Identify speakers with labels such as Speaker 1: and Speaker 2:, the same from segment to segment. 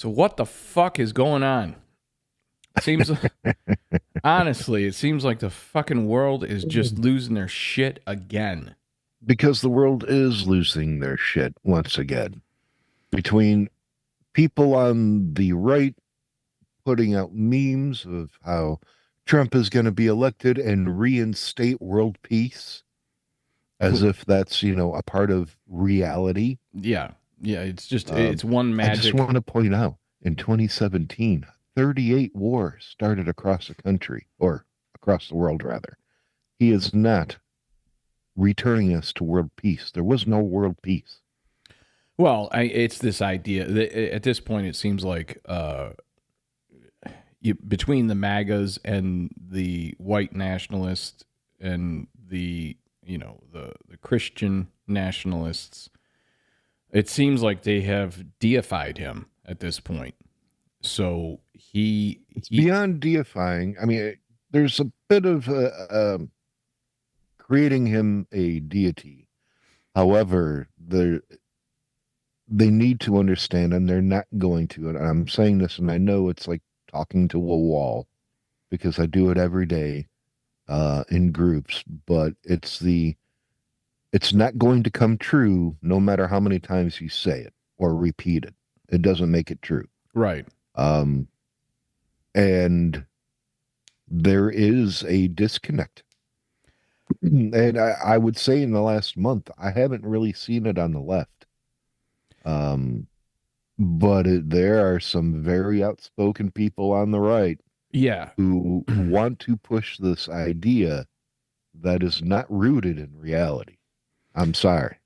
Speaker 1: So what the fuck is going on? Seems honestly, it seems like the fucking world is just losing their shit again.
Speaker 2: Because the world is losing their shit once again. Between people on the right putting out memes of how Trump is going to be elected and reinstate world peace as if that's, a part of reality.
Speaker 1: Yeah. Yeah, it's just
Speaker 2: Um,
Speaker 1: it's one
Speaker 2: I just
Speaker 1: magic.
Speaker 2: want to point out in 2017, 38 wars started across the country or across the world, rather. He is not returning us to world peace. There was no world peace.
Speaker 1: Well, it's this idea that at this point it seems like between the MAGAs and the white nationalists and the Christian nationalists, it seems like they have deified him at this point. So
Speaker 2: It's
Speaker 1: he
Speaker 2: beyond deifying. I mean, there's a bit of creating him a deity. However, they need to understand, and they're not going to. And I'm saying this, and I know it's like talking to a wall because I do it every day in groups. But it's not going to come true, no matter how many times you say it or repeat it. It doesn't make it true.
Speaker 1: right.
Speaker 2: Um, and there is a disconnect. And I would say in the last month, I haven't really seen it on the left. Um, but there are some very outspoken people on the right
Speaker 1: Yeah.
Speaker 2: who want to push this idea that is not rooted in reality. I'm sorry.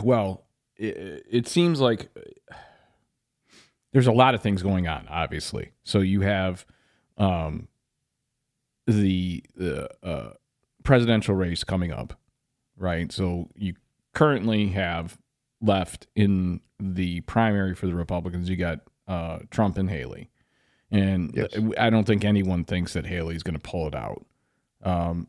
Speaker 1: Well, it seems like there's a lot of things going on, obviously. So you have um, the presidential race coming up, right? So you currently have left in the primary for the Republicans. You got Trump and Haley, and
Speaker 2: Yes.
Speaker 1: I don't think anyone thinks that Haley's going to pull it out. Um,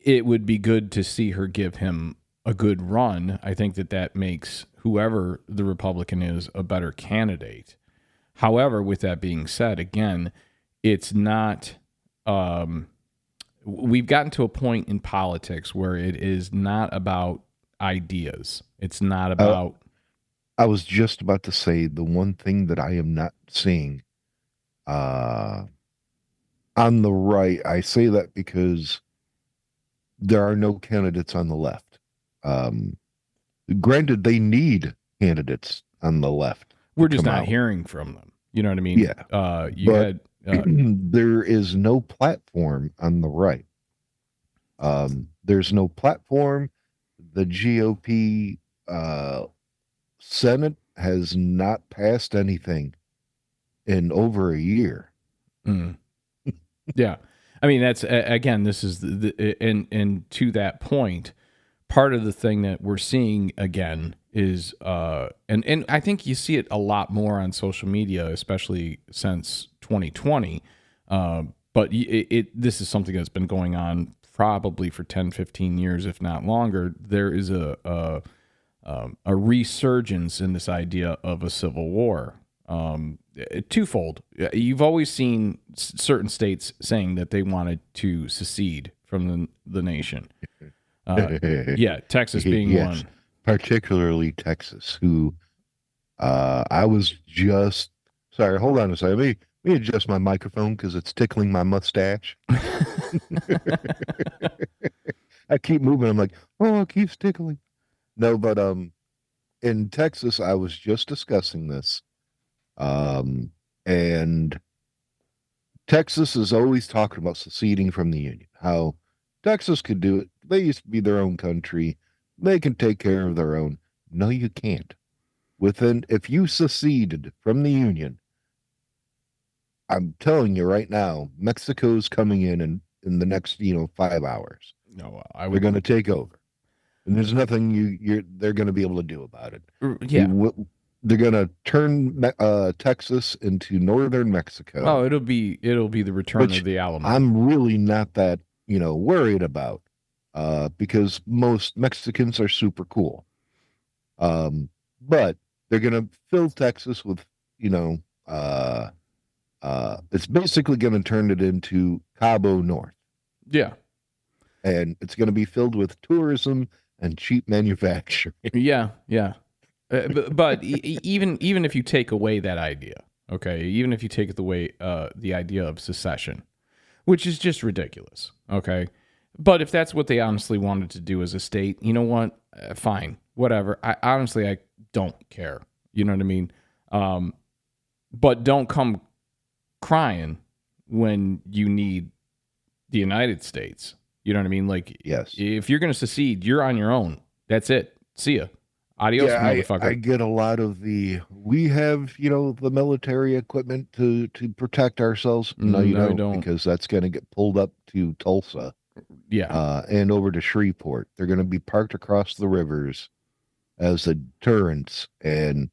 Speaker 1: it would be good to see her give him a good run. I think that makes whoever the Republican is a better candidate. However, with that being said, again, it's not. We've gotten to a point in politics where it is not about ideas. It's not
Speaker 2: Uh,
Speaker 1: about.
Speaker 2: I was just about to say the one thing that I am not seeing uh, on the right. I say that because there are no candidates on the left. Um, Granted, they need candidates on the left to
Speaker 1: We're just
Speaker 2: come
Speaker 1: not
Speaker 2: out.
Speaker 1: hearing from them. You know what I mean?
Speaker 2: Yeah,
Speaker 1: You
Speaker 2: but
Speaker 1: had.
Speaker 2: there is no platform on the right. There's no platform. The GOP Senate has not passed anything in over a year.
Speaker 1: Mm, yeah, I mean that's again. This is and to that point, part of the thing that we're seeing again is and I think you see it a lot more on social media, especially since 2020. But this is something that's been going on probably for 10, 15 years, if not longer. There is a resurgence in this idea of a civil war. Twofold. You've always seen certain states saying that they wanted to secede from the nation. Yeah, Texas being
Speaker 2: Yes,
Speaker 1: one.
Speaker 2: particularly Texas, who I was just sorry. Hold on a second. Let me adjust my microphone because it's tickling my mustache. I keep moving. I'm like, oh, it keeps tickling. No, but in Texas, I was just discussing this. Um, and Texas is always talking about seceding from the Union. How Texas could do it. They used to be their own country. They can take care of their own. No, you can't. If you seceded from the Union, I'm telling you right now, Mexico's coming in the next, 5 hours.
Speaker 1: No, I
Speaker 2: They're
Speaker 1: would.
Speaker 2: going to take over, and there's nothing they're going to be able to do about it. They
Speaker 1: Yeah.
Speaker 2: they're going to turn Texas into northern
Speaker 1: Oh,
Speaker 2: Mexico,
Speaker 1: it'll be the return of
Speaker 2: which
Speaker 1: the Alamo.
Speaker 2: I'm really not that, worried about, because most Mexicans are super cool. But they're going to fill Texas with you know, it's basically going to turn it into Cabo North,
Speaker 1: Yeah.
Speaker 2: and it's going to be filled with tourism and cheap manufacturing.
Speaker 1: Yeah. Yeah. But even if you take away that idea, okay, even if you take the idea of secession, which is just ridiculous, okay, but if that's what they honestly wanted to do as a state, you know what? Fine, whatever. I honestly I don't care. You know what I mean? But don't come crying when you need the United States. You know what I mean? Like,
Speaker 2: Yes.
Speaker 1: if you're going to secede, you're on your own. That's it. See ya. Adios,
Speaker 2: Yeah, I
Speaker 1: motherfucker.
Speaker 2: get a lot of we have, the military equipment to protect ourselves. No, you
Speaker 1: No, you
Speaker 2: don't,
Speaker 1: don't.
Speaker 2: because that's going to get pulled up to Tulsa,
Speaker 1: Yeah.
Speaker 2: and over to Shreveport. They're going to be parked across the rivers as a deterrence. And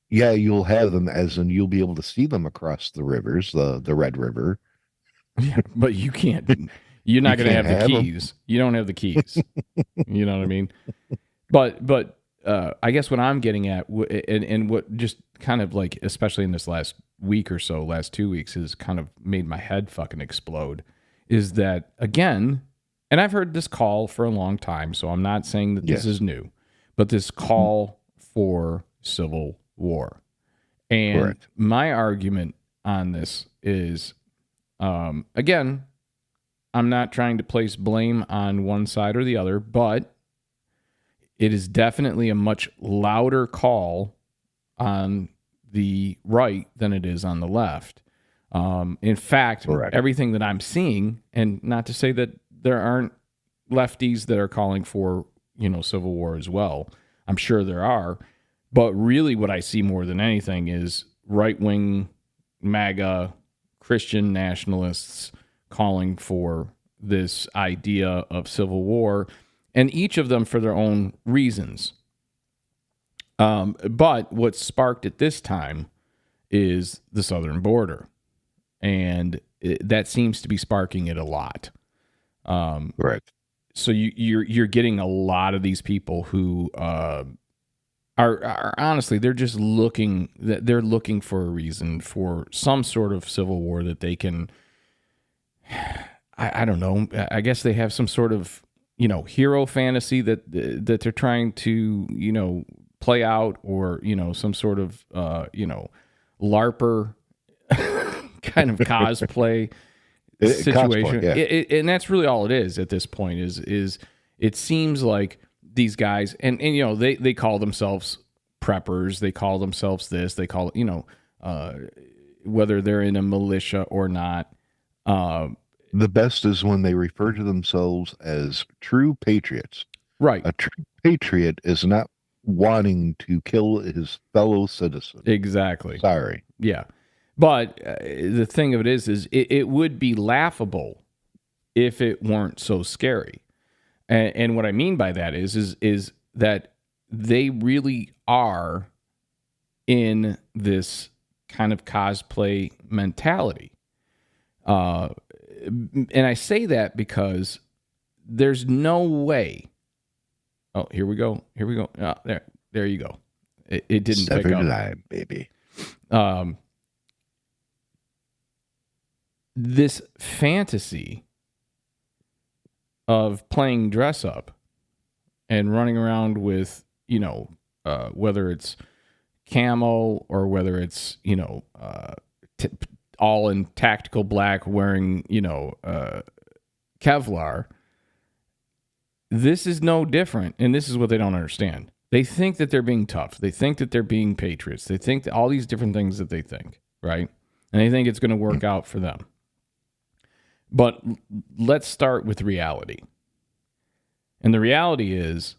Speaker 2: yeah, you'll have them, as in you'll be able to see them across the rivers, the Red River.
Speaker 1: Yeah. But you can't, you're
Speaker 2: You
Speaker 1: not going to
Speaker 2: can't
Speaker 1: have the
Speaker 2: have them.
Speaker 1: keys. You don't have the keys. You know what I mean? But I guess what I'm getting at, and what just kind of like, especially in this last week or so, last 2 weeks, has kind of made my head fucking explode, is that again, and I've heard this call for a long time, so I'm not saying that this
Speaker 2: Yes.
Speaker 1: is new, but this call for civil war. And
Speaker 2: Correct.
Speaker 1: my argument on this is, again, I'm not trying to place blame on one side or the other, but it is definitely a much louder call on the right than it is on the left. In fact,
Speaker 2: Correct.
Speaker 1: everything that I'm seeing, and not to say that there aren't lefties that are calling for, civil war as well. I'm sure there are. But really what I see more than anything is right-wing MAGA Christian nationalists calling for this idea of civil war, and each of them for their own reasons. But what sparked it this time is the southern border, and that seems to be sparking it a lot.
Speaker 2: Correct.
Speaker 1: So you're getting a lot of these people who are honestly, they're just looking for a reason for some sort of civil war that they can. I don't know. I guess they have some sort of hero fantasy that they're trying to play out, or some sort of LARPer kind of cosplay situation.
Speaker 2: Cosplay, yeah.
Speaker 1: And that's really all it is at this point. Is it seems like these guys, and they call themselves preppers, they call themselves this, they call it whether they're in a militia or not.
Speaker 2: The best is when they refer to themselves as true patriots.
Speaker 1: Right.
Speaker 2: A true patriot is not wanting to kill his fellow citizen.
Speaker 1: Exactly.
Speaker 2: Sorry.
Speaker 1: Yeah. But the thing of it is it would be laughable if it weren't so scary. And what I mean by that is that they really are in this kind of cosplay mentality. And I say that because there's no way. Oh, here we go. Oh, there you go. It didn't pick up.
Speaker 2: Line, baby.
Speaker 1: This fantasy of playing dress up and running around with, whether it's camo or whether it's, all in tactical black wearing, Kevlar. This is no different. And this is what they don't understand. They think that they're being tough. They think that they're being patriots. They think that all these different things that they think, right? And they think it's going to work out for them. But let's start with reality. And the reality is,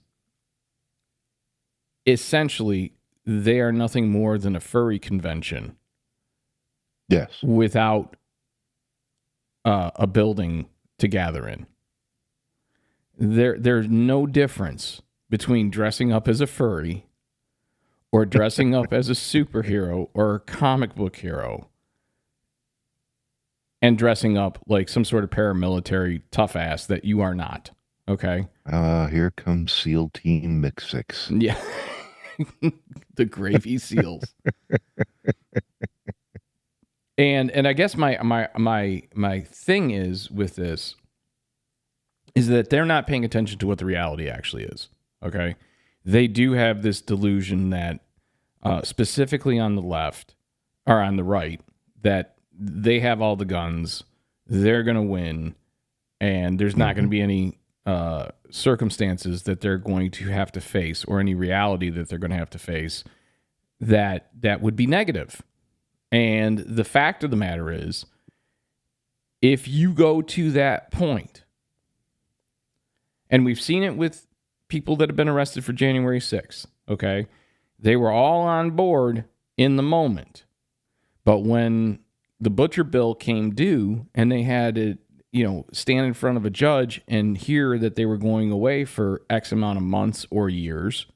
Speaker 1: essentially, they are nothing more than a furry convention.
Speaker 2: Yes.
Speaker 1: Without a building to gather in. There's no difference between dressing up as a furry or dressing up as a superhero or a comic book hero and dressing up like some sort of paramilitary tough ass that you are not. Okay?
Speaker 2: Here comes SEAL Team Mix 6.
Speaker 1: Yeah. The Gravy Seals. And I guess my thing is with this is that they're not paying attention to what the reality actually is. Okay, they do have this delusion that specifically on the left or on the right that they have all the guns, they're going to win, and there's not going to be any circumstances that they're going to have to face or any reality that they're going to have to face that would be negative. And the fact of the matter is, if you go to that point, and we've seen it with people that have been arrested for January 6th, okay? They were all on board in the moment. But when the butcher bill came due and they had to, stand in front of a judge and hear that they were going away for X amount of months or years,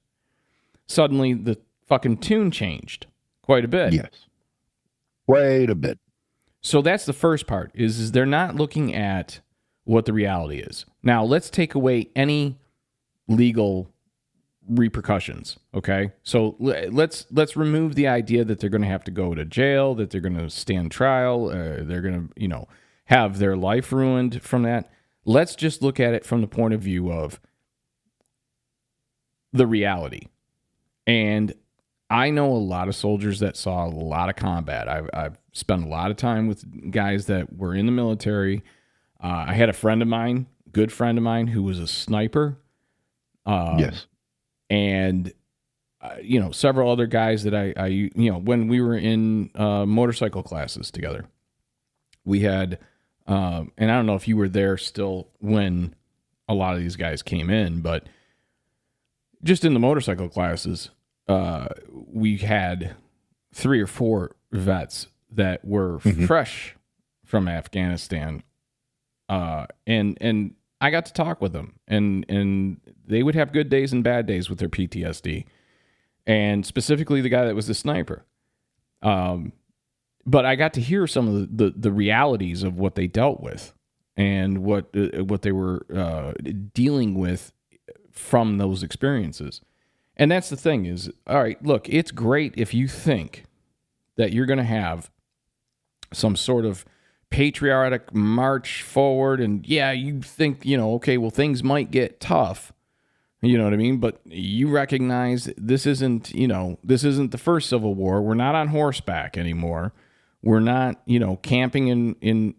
Speaker 1: suddenly the fucking tune changed quite a bit.
Speaker 2: Yes. Quite a bit.
Speaker 1: So that's the first part, is they're not looking at what the reality is. Now, let's take away any legal repercussions, okay? So let's remove the idea that they're going to have to go to jail, that they're going to stand trial, they're going to, have their life ruined from that. Let's just look at it from the point of view of the reality. And I know a lot of soldiers that saw a lot of combat. I've spent a lot of time with guys that were in the military. I had a friend of mine, good friend of mine, who was a sniper.
Speaker 2: Yes.
Speaker 1: And, several other guys that I when we were in motorcycle classes together, we had, and I don't know if you were there still when a lot of these guys came in, but just in the motorcycle classes, we had 3 or 4 vets that were fresh from Afghanistan. And I got to talk with them, and they would have good days and bad days with their PTSD, and specifically the guy that was the sniper. But I got to hear some of the realities of what they dealt with and what they were dealing with from those experiences. And that's the thing is, all right, look, it's great if you think that you're going to have some sort of patriotic march forward, and yeah, you think, okay, well, things might get tough, you know what I mean? But you recognize this isn't the first Civil War. We're not on horseback anymore. We're not, camping in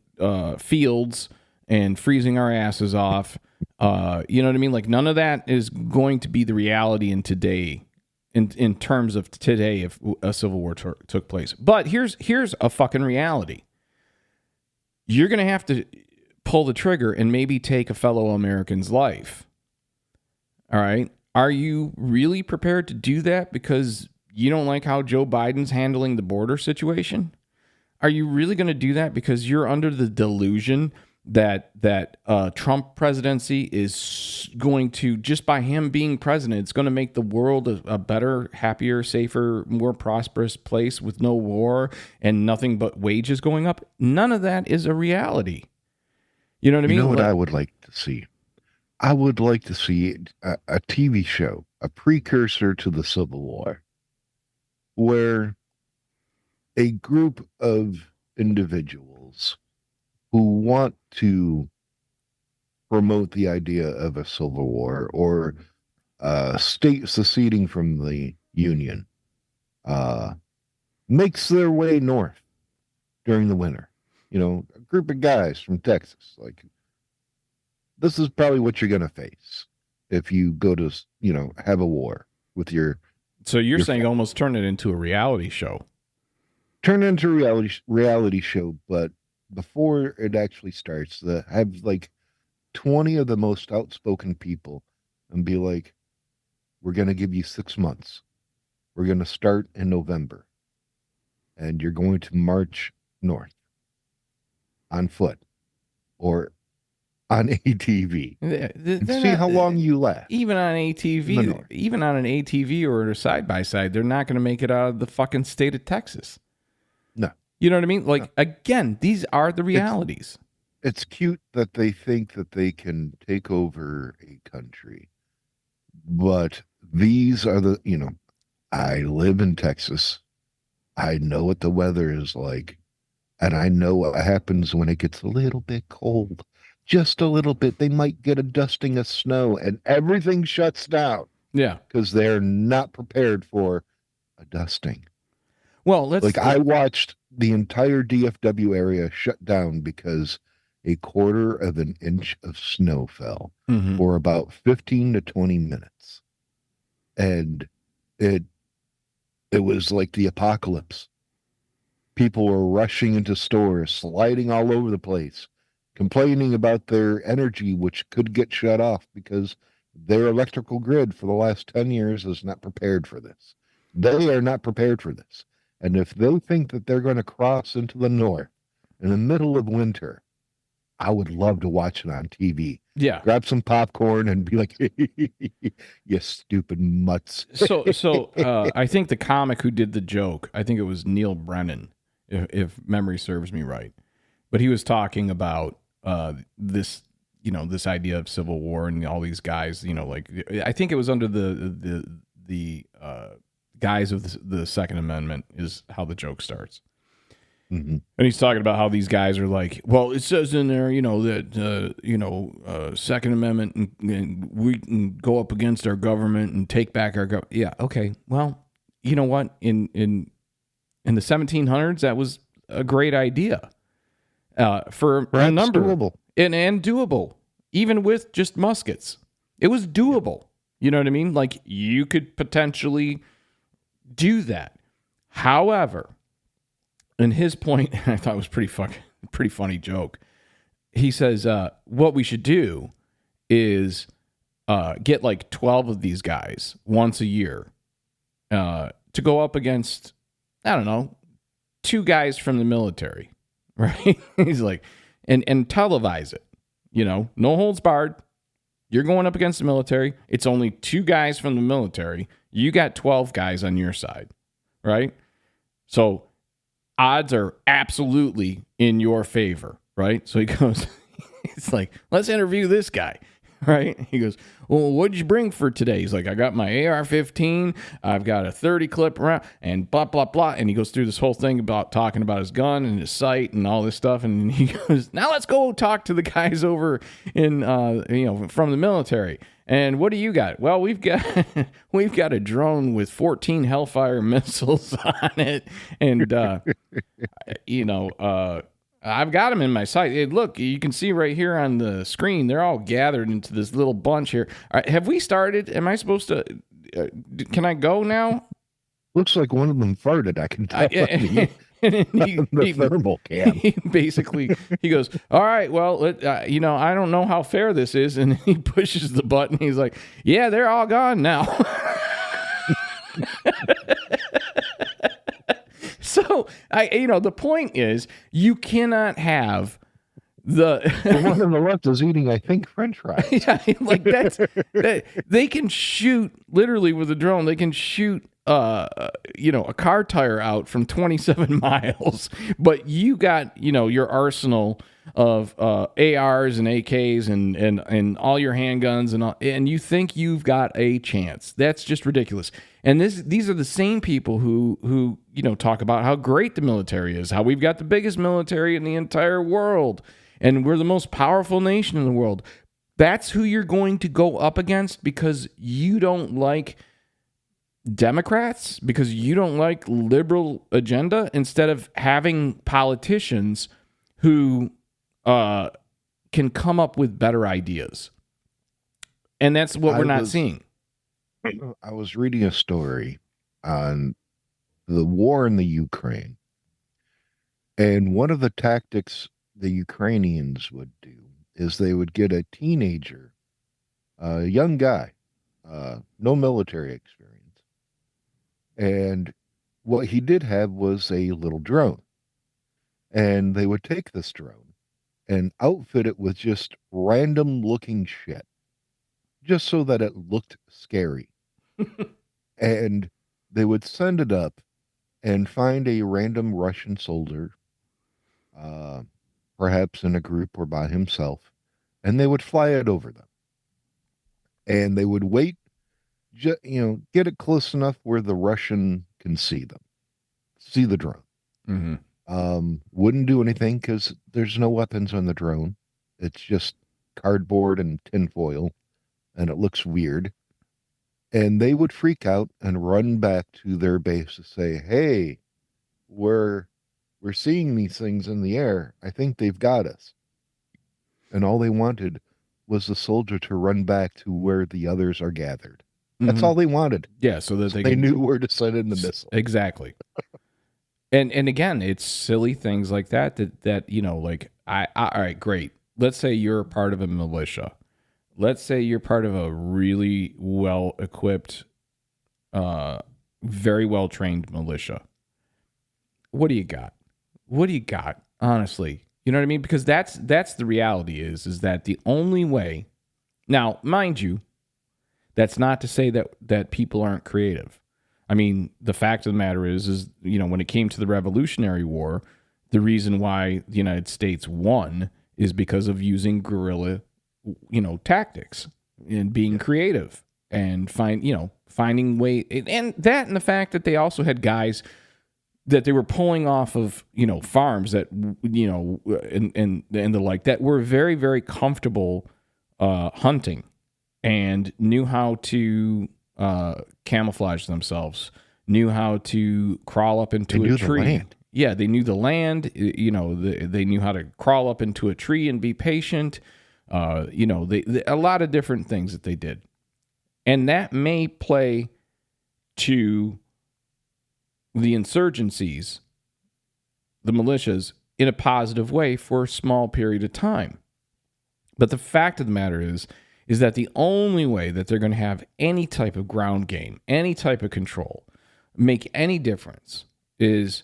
Speaker 1: fields and freezing our asses off. You know what I mean? Like, none of that is going to be the reality in today, in terms of today, if a Civil War took place. But here's a fucking reality. You're going to have to pull the trigger and maybe take a fellow American's life. All right. Are you really prepared to do that because you don't like how Joe Biden's handling the border situation? Are you really going to do that because you're under the delusion that Trump presidency is going to, just by him being president, it's going to make the world a better, happier, safer, more prosperous place with no war and nothing but wages going up? None of that is a reality. You know what I mean?
Speaker 2: You know what I would like to see? I would like to see a TV show, a precursor to the Civil War, where a group of individuals who want to promote the idea of a civil war or state seceding from the Union makes their way north during the winter. A group of guys from Texas, like, this is probably what you're going to face if you go to, have a war with your.
Speaker 1: So you're saying almost turn it into a reality show.
Speaker 2: Turn it into a reality show, but before it actually starts, have like 20 of the most outspoken people and be like, we're going to give you 6 months. We're going to start in November, and you're going to march north on foot or on ATV. And see how long you last.
Speaker 1: Even on ATV, even on an ATV or a side-by-side, they're not going to make it out of the fucking state of Texas.
Speaker 2: No.
Speaker 1: You know what I mean? Like, again, these are the realities.
Speaker 2: It's cute that they think that they can take over a country. But these are I live in Texas. I know what the weather is like. And I know what happens when it gets a little bit cold. Just a little bit. They might get a dusting of snow and everything shuts down
Speaker 1: Yeah.
Speaker 2: because they're not prepared for a dusting.
Speaker 1: Well, let's.
Speaker 2: Like I watched the entire DFW area shut down because a quarter of an inch of snow fell
Speaker 1: Mhm.
Speaker 2: for about 15 to 20 minutes. And it it was like the apocalypse. People were rushing into stores, sliding all over the place, complaining about their energy, which could get shut off because their electrical grid for the last 10 years is not prepared for this. They are not prepared for this. And if they think that they're going to cross into the north in the middle of winter, I would love to watch it on TV.
Speaker 1: Yeah.
Speaker 2: Grab some popcorn and be like, you stupid mutts.
Speaker 1: I think the comic who did the joke, I think it was Neil Brennan, if memory serves me right, but he was talking about this, this idea of civil war and all these guys, like I think it was under the guise of the Second Amendment is how the joke starts.
Speaker 2: Mm-hmm.
Speaker 1: And he's talking about how these guys are like, well, it says in there, that, Second Amendment and we can go up against our government and take back our government. Yeah. Okay. Well, you know what? In the 1700s, that was a great idea for
Speaker 2: Perhaps
Speaker 1: a number
Speaker 2: doable.
Speaker 1: and doable, even with just muskets. It was doable. You know what I mean? Like you could potentially do that. However, and his point, I thought was pretty funny joke. He says, what we should do is get like 12 of these guys once a year to go up against, I don't know, 2 guys from the military, right? He's like, and televise it, no holds barred. You're going up against the military. It's only 2 guys from the military. You got 12 guys on your side, right? So odds are absolutely in your favor, right? So he goes, it's like, let's interview this guy, right? He goes, well, what'd you bring for today? He's like, I got my AR-15, I've got a 30 clip round, and blah, blah, blah. And he goes through this whole thing about talking about his gun and his sight and all this stuff. And he goes, now let's go talk to the guys over in, from the military. And what do you got? Well, we've got a drone with 14 Hellfire missiles on it, and I've got them in my sight. Hey, look, you can see right here on the screen, they're all gathered into this little bunch here. All right, have we started? Am I supposed to? Can I go now?
Speaker 2: Looks like one of them farted. I can tell. The thermal can.
Speaker 1: He goes, all right, well, I don't know how fair this is. And he pushes the button. He's like, yeah, they're all gone now. So, the point is you cannot have the
Speaker 2: one on the left is eating, I think, French fries.
Speaker 1: Yeah, like they can shoot literally with a drone. They can shoot a car tire out from 27 miles, but you got your arsenal of ARs and AKs and all your handguns and you think you've got a chance. That's just ridiculous. And these are the same people who talk about how great the military is, how we've got the biggest military in the entire world, and we're the most powerful nation in the world. That's who you're going to go up against because you don't like Democrats, because you don't like liberal agenda, instead of having politicians who can come up with better ideas. And that's what we're not seeing.
Speaker 2: I was reading a story on the war in the Ukraine, and one of the tactics the Ukrainians would do is they would get a teenager, a young guy, no military experience, and what he did have was a little drone, and they would take this drone and outfit it with just random looking shit, just so that it looked scary. And they would send it up and find a random Russian soldier, uh, perhaps in a group or by himself, and they would fly it over them. And they would wait, get it close enough where the Russian can see them, see the drone.
Speaker 1: Mm-hmm.
Speaker 2: Wouldn't do anything because there's no weapons on the drone. It's just cardboard and tinfoil, and it looks weird. And they would freak out and run back to their base to say, "Hey, we're we're seeing these things in the air. I think they've got us." And all they wanted was the soldier to run back to where the others are gathered. That's
Speaker 1: Hmm.
Speaker 2: all they wanted.
Speaker 1: Yeah, so that
Speaker 2: So
Speaker 1: they
Speaker 2: they
Speaker 1: can
Speaker 2: knew where to send in the missile.
Speaker 1: exactly. And again, it's silly things like that like all right, great. Let's say you're a part of a militia. Let's say you're part of a really well equipped, uh, very well trained militia. What do you got? What do you got? Honestly, you know what I mean? Because that's the reality is that the only way. Now, mind you, that's not to say that people aren't creative. I mean, the fact of the matter is when it came to the Revolutionary War, the reason why the United States won is because of using guerrilla, tactics and being
Speaker 2: Yeah.
Speaker 1: creative and finding way and that and the fact that they also had guys that they were pulling off of farms that and the like that were very very comfortable hunting and knew how to camouflage themselves, knew how to crawl up
Speaker 2: They
Speaker 1: into a
Speaker 2: knew the
Speaker 1: tree.
Speaker 2: land.
Speaker 1: Yeah, they knew the land. They knew how to crawl up into a tree and be patient. A lot of different things that they did, and that may play to the insurgencies, the militias, in a positive way for a small period of time. But the fact of the matter is that the only way that they're going to have any type of ground game, any type of control, make any difference is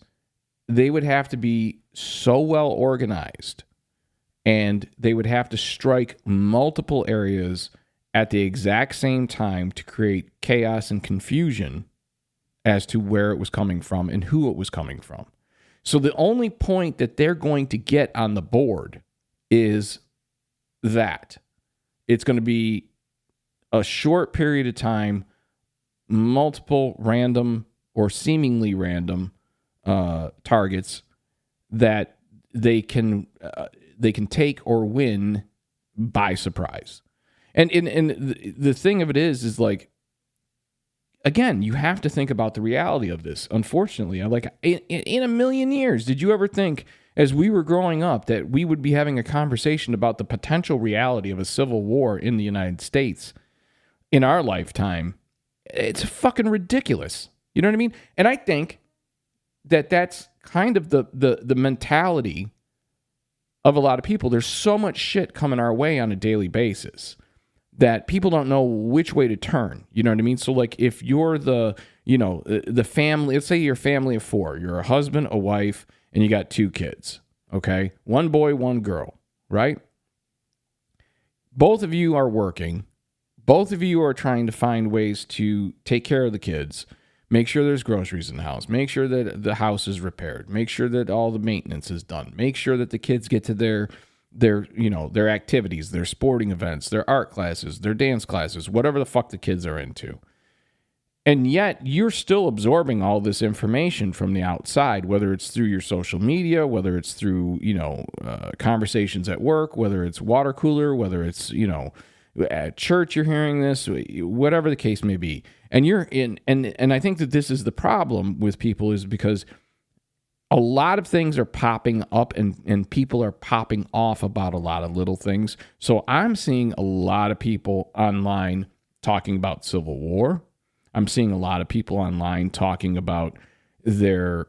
Speaker 1: they would have to be so well organized and they would have to strike multiple areas at the exact same time to create chaos and confusion as to where it was coming from and who it was coming from. So the only point that they're going to get on the board is that it's going to be a short period of time, multiple random or seemingly random targets that they can take or win by surprise. And the thing of it is like, again, you have to think about the reality of this. Unfortunately, like in a million years, did you ever think as we were growing up that we would be having a conversation about the potential reality of a civil war in the United States in our lifetime? It's fucking ridiculous. You know what I mean? And I think that that's kind of the mentality of a lot of people. There's so much shit coming our way on a daily basis that people don't know which way to turn. You know what I mean? So like if you're the family, let's say you're a family of four, you're a husband, a wife, and you got two kids. Okay. One boy, one girl, right? Both of you are working. Both of you are trying to find ways to take care of the kids, make sure there's groceries in the house, make sure that the house is repaired, make sure that all the maintenance is done, make sure that the kids get to their activities, their sporting events, their art classes, their dance classes, whatever the fuck the kids are into. And yet you're still absorbing all this information from the outside, whether it's through your social media, whether it's through, conversations at work, whether it's water cooler, whether it's, at church, you're hearing this, whatever the case may be. And you're in, and I think that this is the problem with people is because a lot of things are popping up and people are popping off about a lot of little things. So I'm seeing a lot of people online talking about Civil War. I'm seeing a lot of people online talking about their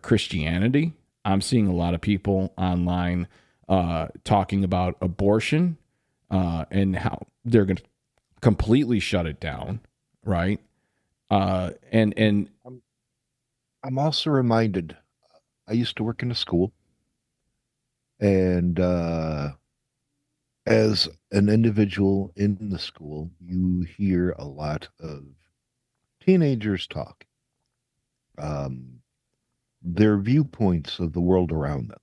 Speaker 1: Christianity. I'm seeing a lot of people online talking about abortion and how they're going to completely shut it down, right? And
Speaker 2: I'm also reminded, I used to work in a school, and as an individual in the school, you hear a lot of teenagers talk, um, their viewpoints of the world around them.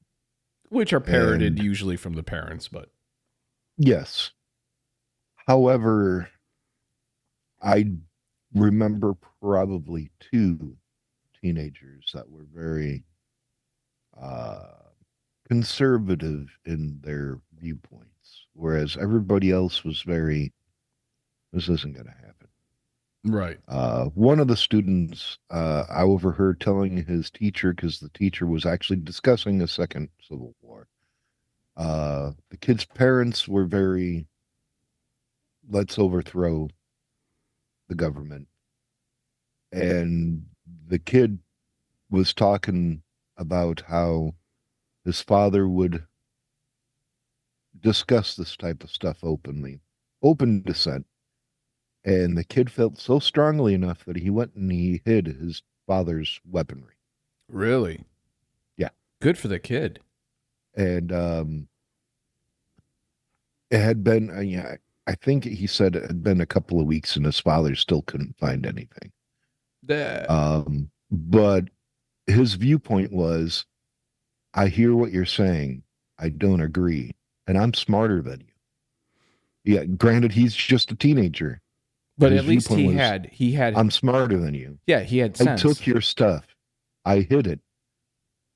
Speaker 1: which are parroted
Speaker 2: And
Speaker 1: usually from the parents, but
Speaker 2: yes, however, I remember probably two teenagers that were very uh, conservative in their viewpoints, whereas everybody else was very, this isn't going to happen.
Speaker 1: Right.
Speaker 2: One of the students I overheard telling his teacher, because the teacher was actually discussing the Second Civil War, the kid's parents were very, let's overthrow the government. And the kid was talking about how his father would discuss this type of stuff openly, open dissent. And the kid felt so strongly enough that he went and he hid his father's weaponry.
Speaker 1: Really?
Speaker 2: Yeah.
Speaker 1: Good for the kid.
Speaker 2: And it had been, yeah, I think he said it had been a couple of weeks and his father still couldn't find anything. But his viewpoint was, I hear what you're saying. I don't agree. And I'm smarter than you. Yeah, granted, he's just a teenager.
Speaker 1: But at least he had.
Speaker 2: I'm smarter than you.
Speaker 1: Yeah, he had sense.
Speaker 2: I took your stuff. I hid it.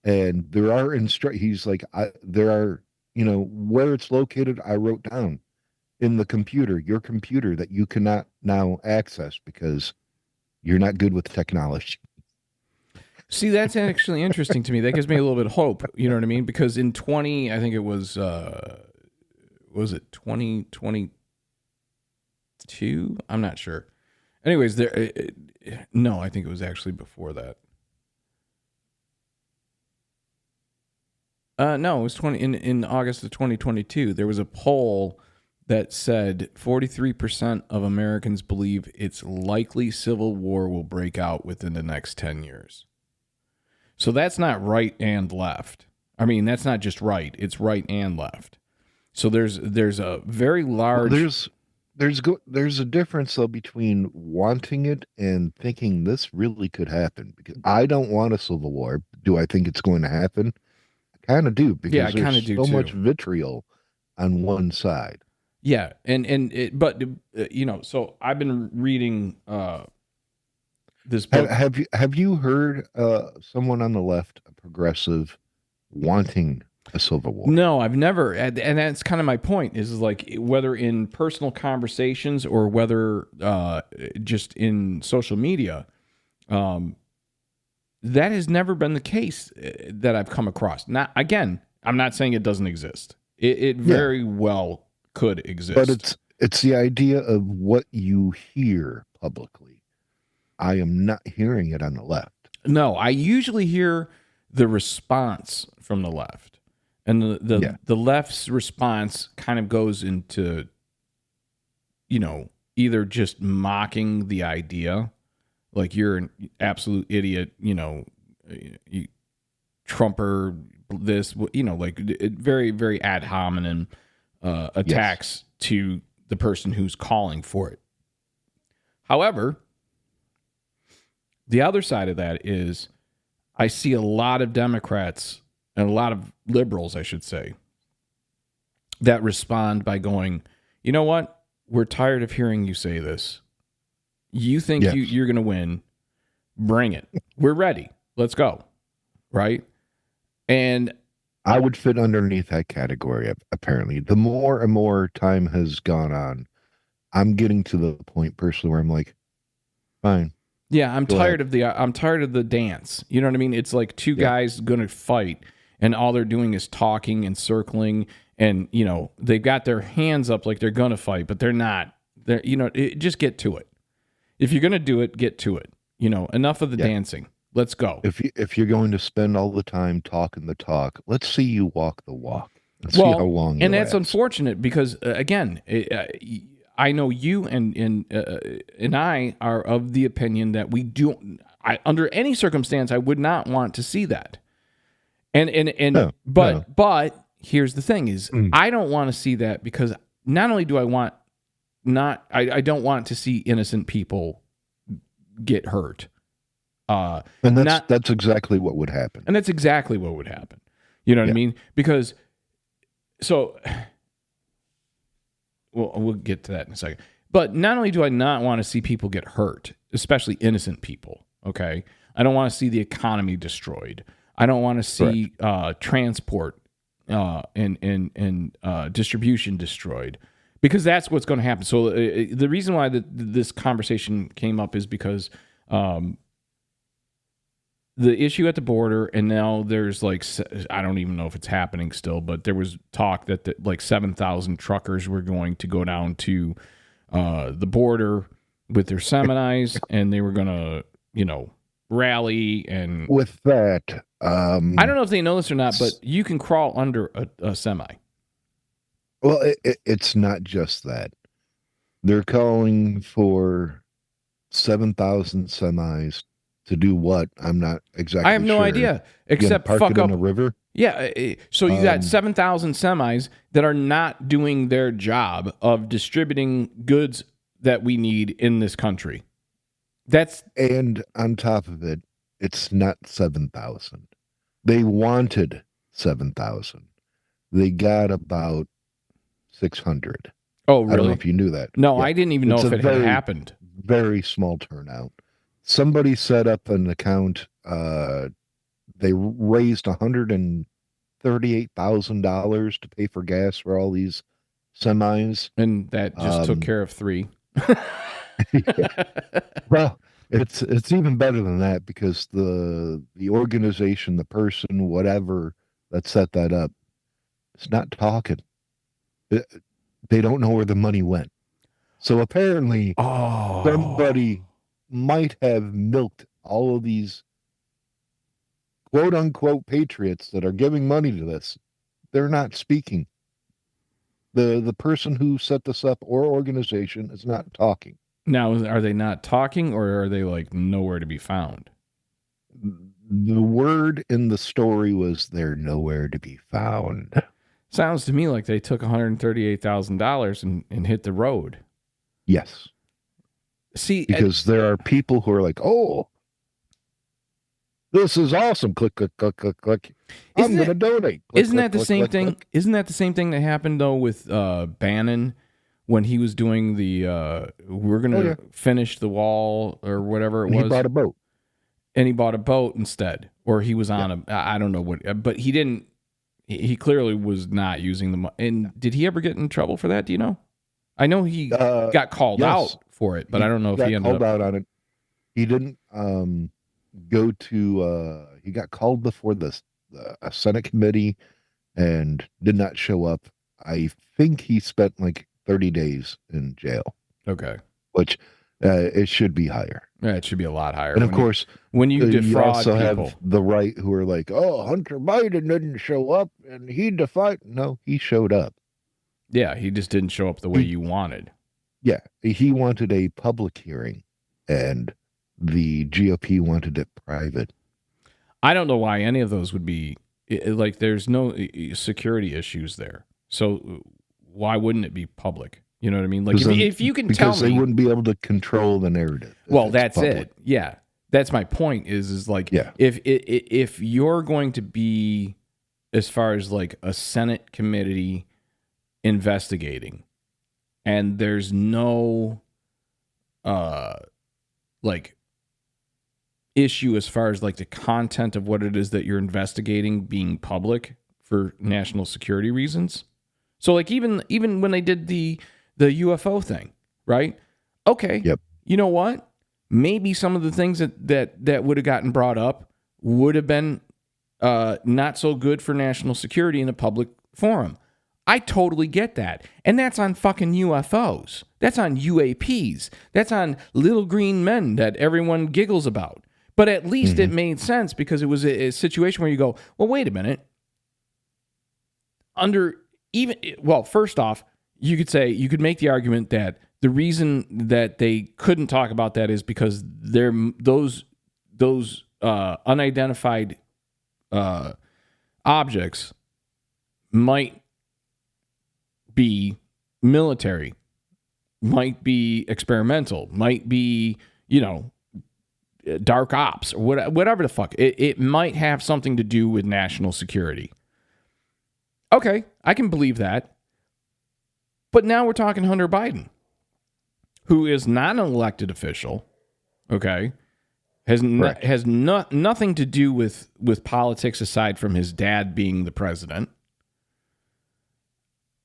Speaker 2: And there are he's like, there are, where it's located, I wrote down in the computer, your computer that you cannot now access because you're not good with technology.
Speaker 1: See, that's actually interesting to me. That gives me a little bit of hope. You know what I mean? Because in I think it was it 2022? I'm not sure. Anyways, no, I think it was actually before that. No, it was in August of 2022. There was a poll that said 43% of Americans believe it's likely civil war will break out within the next 10 years. So that's not right and left. I mean, that's not just right. It's right and left. So there's a very large...
Speaker 2: There's a difference, though, between wanting it and thinking this really could happen. Because I don't want a civil war. Do I think it's going to happen? I kind of do, because there's so much vitriol on one side.
Speaker 1: Yeah, but so I've been reading this book.
Speaker 2: Have you heard someone on the left, a progressive, wanting a civil war?
Speaker 1: No, I've never, and that's kind of my point. Is like whether in personal conversations or whether just in social media, that has never been the case that I've come across. Not again, I'm not saying it doesn't exist. It very well could exist,
Speaker 2: but it's the idea of what you hear publicly. I am not hearing it on the left.
Speaker 1: No, I usually hear the response from the left. And the left's response kind of goes into, either just mocking the idea, like you're an absolute idiot, you Trumper, this, like very, very ad hominem attacks to the person who's calling for it. However, the other side of that is I see a lot of Democrats and a lot of liberals, I should say, that respond by going, you know what? We're tired of hearing you say this. You think you're going to win. Bring it. We're ready. Let's go. Right? And
Speaker 2: I would fit underneath that category, apparently. The more and more time has gone on, I'm getting to the point personally where I'm like, fine.
Speaker 1: Yeah, I'm tired of the dance. You know what I mean? It's like two guys going to fight, and all they're doing is talking and circling, and they've got their hands up like they're going to fight, but they're not. They're just get to it. If you're going to do it, get to it. Enough of the dancing. Let's go.
Speaker 2: If you're going to spend all the time talking the talk, let's see you walk the walk. Let's see how long.
Speaker 1: And that's unfortunate because again. I know you and I are of the opinion that we do. Under any circumstance, I would not want to see that. But here's the thing: is I don't want to see that because not only do I don't want to see innocent people get hurt.
Speaker 2: And that's exactly what would happen.
Speaker 1: And that's exactly what would happen. You know what I mean? Because we'll get to that in a second. But not only do I not want to see people get hurt, especially innocent people, okay? I don't want to see the economy destroyed. I don't want to see transport and distribution destroyed, because that's what's going to happen. So the reason why this conversation came up is because the issue at the border, and now there's like, I don't even know if it's happening still, but there was talk that like 7,000 truckers were going to go down to the border with their semis, and they were going to, rally. And
Speaker 2: with that,
Speaker 1: I don't know if they know this or not, but you can crawl under a semi.
Speaker 2: Well, it's not just that. They're calling for 7,000 semis to do what? I'm not exactly
Speaker 1: I have no
Speaker 2: sure.
Speaker 1: idea, except
Speaker 2: park
Speaker 1: fuck
Speaker 2: it
Speaker 1: up
Speaker 2: in a river.
Speaker 1: Yeah, so you got 7,000 semis that are not doing their job of distributing goods that we need in this country.
Speaker 2: And on top of it, it's not 7,000. They wanted 7,000. They got about 600.
Speaker 1: Oh, really?
Speaker 2: I don't know if you knew that.
Speaker 1: No, yeah. I didn't even know if it had happened.
Speaker 2: Very small turnout. Somebody set up an account. They raised $138,000 to pay for gas for all these semis,
Speaker 1: and that just took care of 3.
Speaker 2: Yeah. Well, it's even better than that, because the organization, the person, whatever that set that up, is not talking. They don't know where the money went. So apparently, somebody might have milked all of these quote unquote patriots that are giving money to this. They're not speaking. The person who set this up or organization is not talking.
Speaker 1: Now, are they not talking, or are they like nowhere to be found?
Speaker 2: The word in the story was they're nowhere to be found.
Speaker 1: Sounds to me like they took $138,000 and hit the road.
Speaker 2: Yes.
Speaker 1: See,
Speaker 2: because there are people who are like, oh, this is awesome. Click, click, click, click, click. I'm going to donate. Click,
Speaker 1: isn't that the same thing?
Speaker 2: Click.
Speaker 1: Isn't that the same thing that happened, though, with Bannon when he was doing the we're going to finish the wall or whatever it was?
Speaker 2: He bought a boat.
Speaker 1: And he bought a boat instead. Or he was on I don't know what, but he didn't, he clearly was not using the money. And did he ever get in trouble for that? Do you know? I know he got called out for it, but I don't know if he ended
Speaker 2: called out on it. He didn't go to. He got called before a Senate committee and did not show up. I think he spent like 30 days in jail.
Speaker 1: Okay,
Speaker 2: which it should be higher.
Speaker 1: Yeah, it should be a lot higher.
Speaker 2: And of course,
Speaker 1: when you defraud
Speaker 2: also
Speaker 1: people,
Speaker 2: have the right who are like, "Oh, Hunter Biden didn't show up, and he defied." No, he showed up.
Speaker 1: Yeah, he just didn't show up the way you wanted.
Speaker 2: Yeah, he wanted a public hearing, and the GOP wanted it private.
Speaker 1: I don't know why any of those would be like. There's no security issues there, so why wouldn't it be public? You know what I mean? Like if you can tell me,
Speaker 2: because they wouldn't be able to control the narrative.
Speaker 1: Well, that's it. Yeah, that's my point. Is like if you're going to be, as far as like a Senate committee investigating, and there's no like issue as far as like the content of what it is that you're investigating being public for national security reasons. So like even when they did the UFO thing, right? Okay.
Speaker 2: Yep.
Speaker 1: You know what? Maybe some of the things that would have gotten brought up would have been not so good for national security in a public forum. I totally get that. And that's on fucking UFOs. That's on UAPs. That's on little green men that everyone giggles about. But at least it made sense, because it was a situation where you go, well, wait a minute. First off, you could make the argument that the reason that they couldn't talk about that is because those unidentified objects might be military, might be experimental, might be, dark ops, or whatever the fuck. It might have something to do with national security. Okay, I can believe that. But now we're talking Hunter Biden, who is not an elected official, okay,
Speaker 2: Correct.
Speaker 1: nothing to do with politics aside from his dad being the president.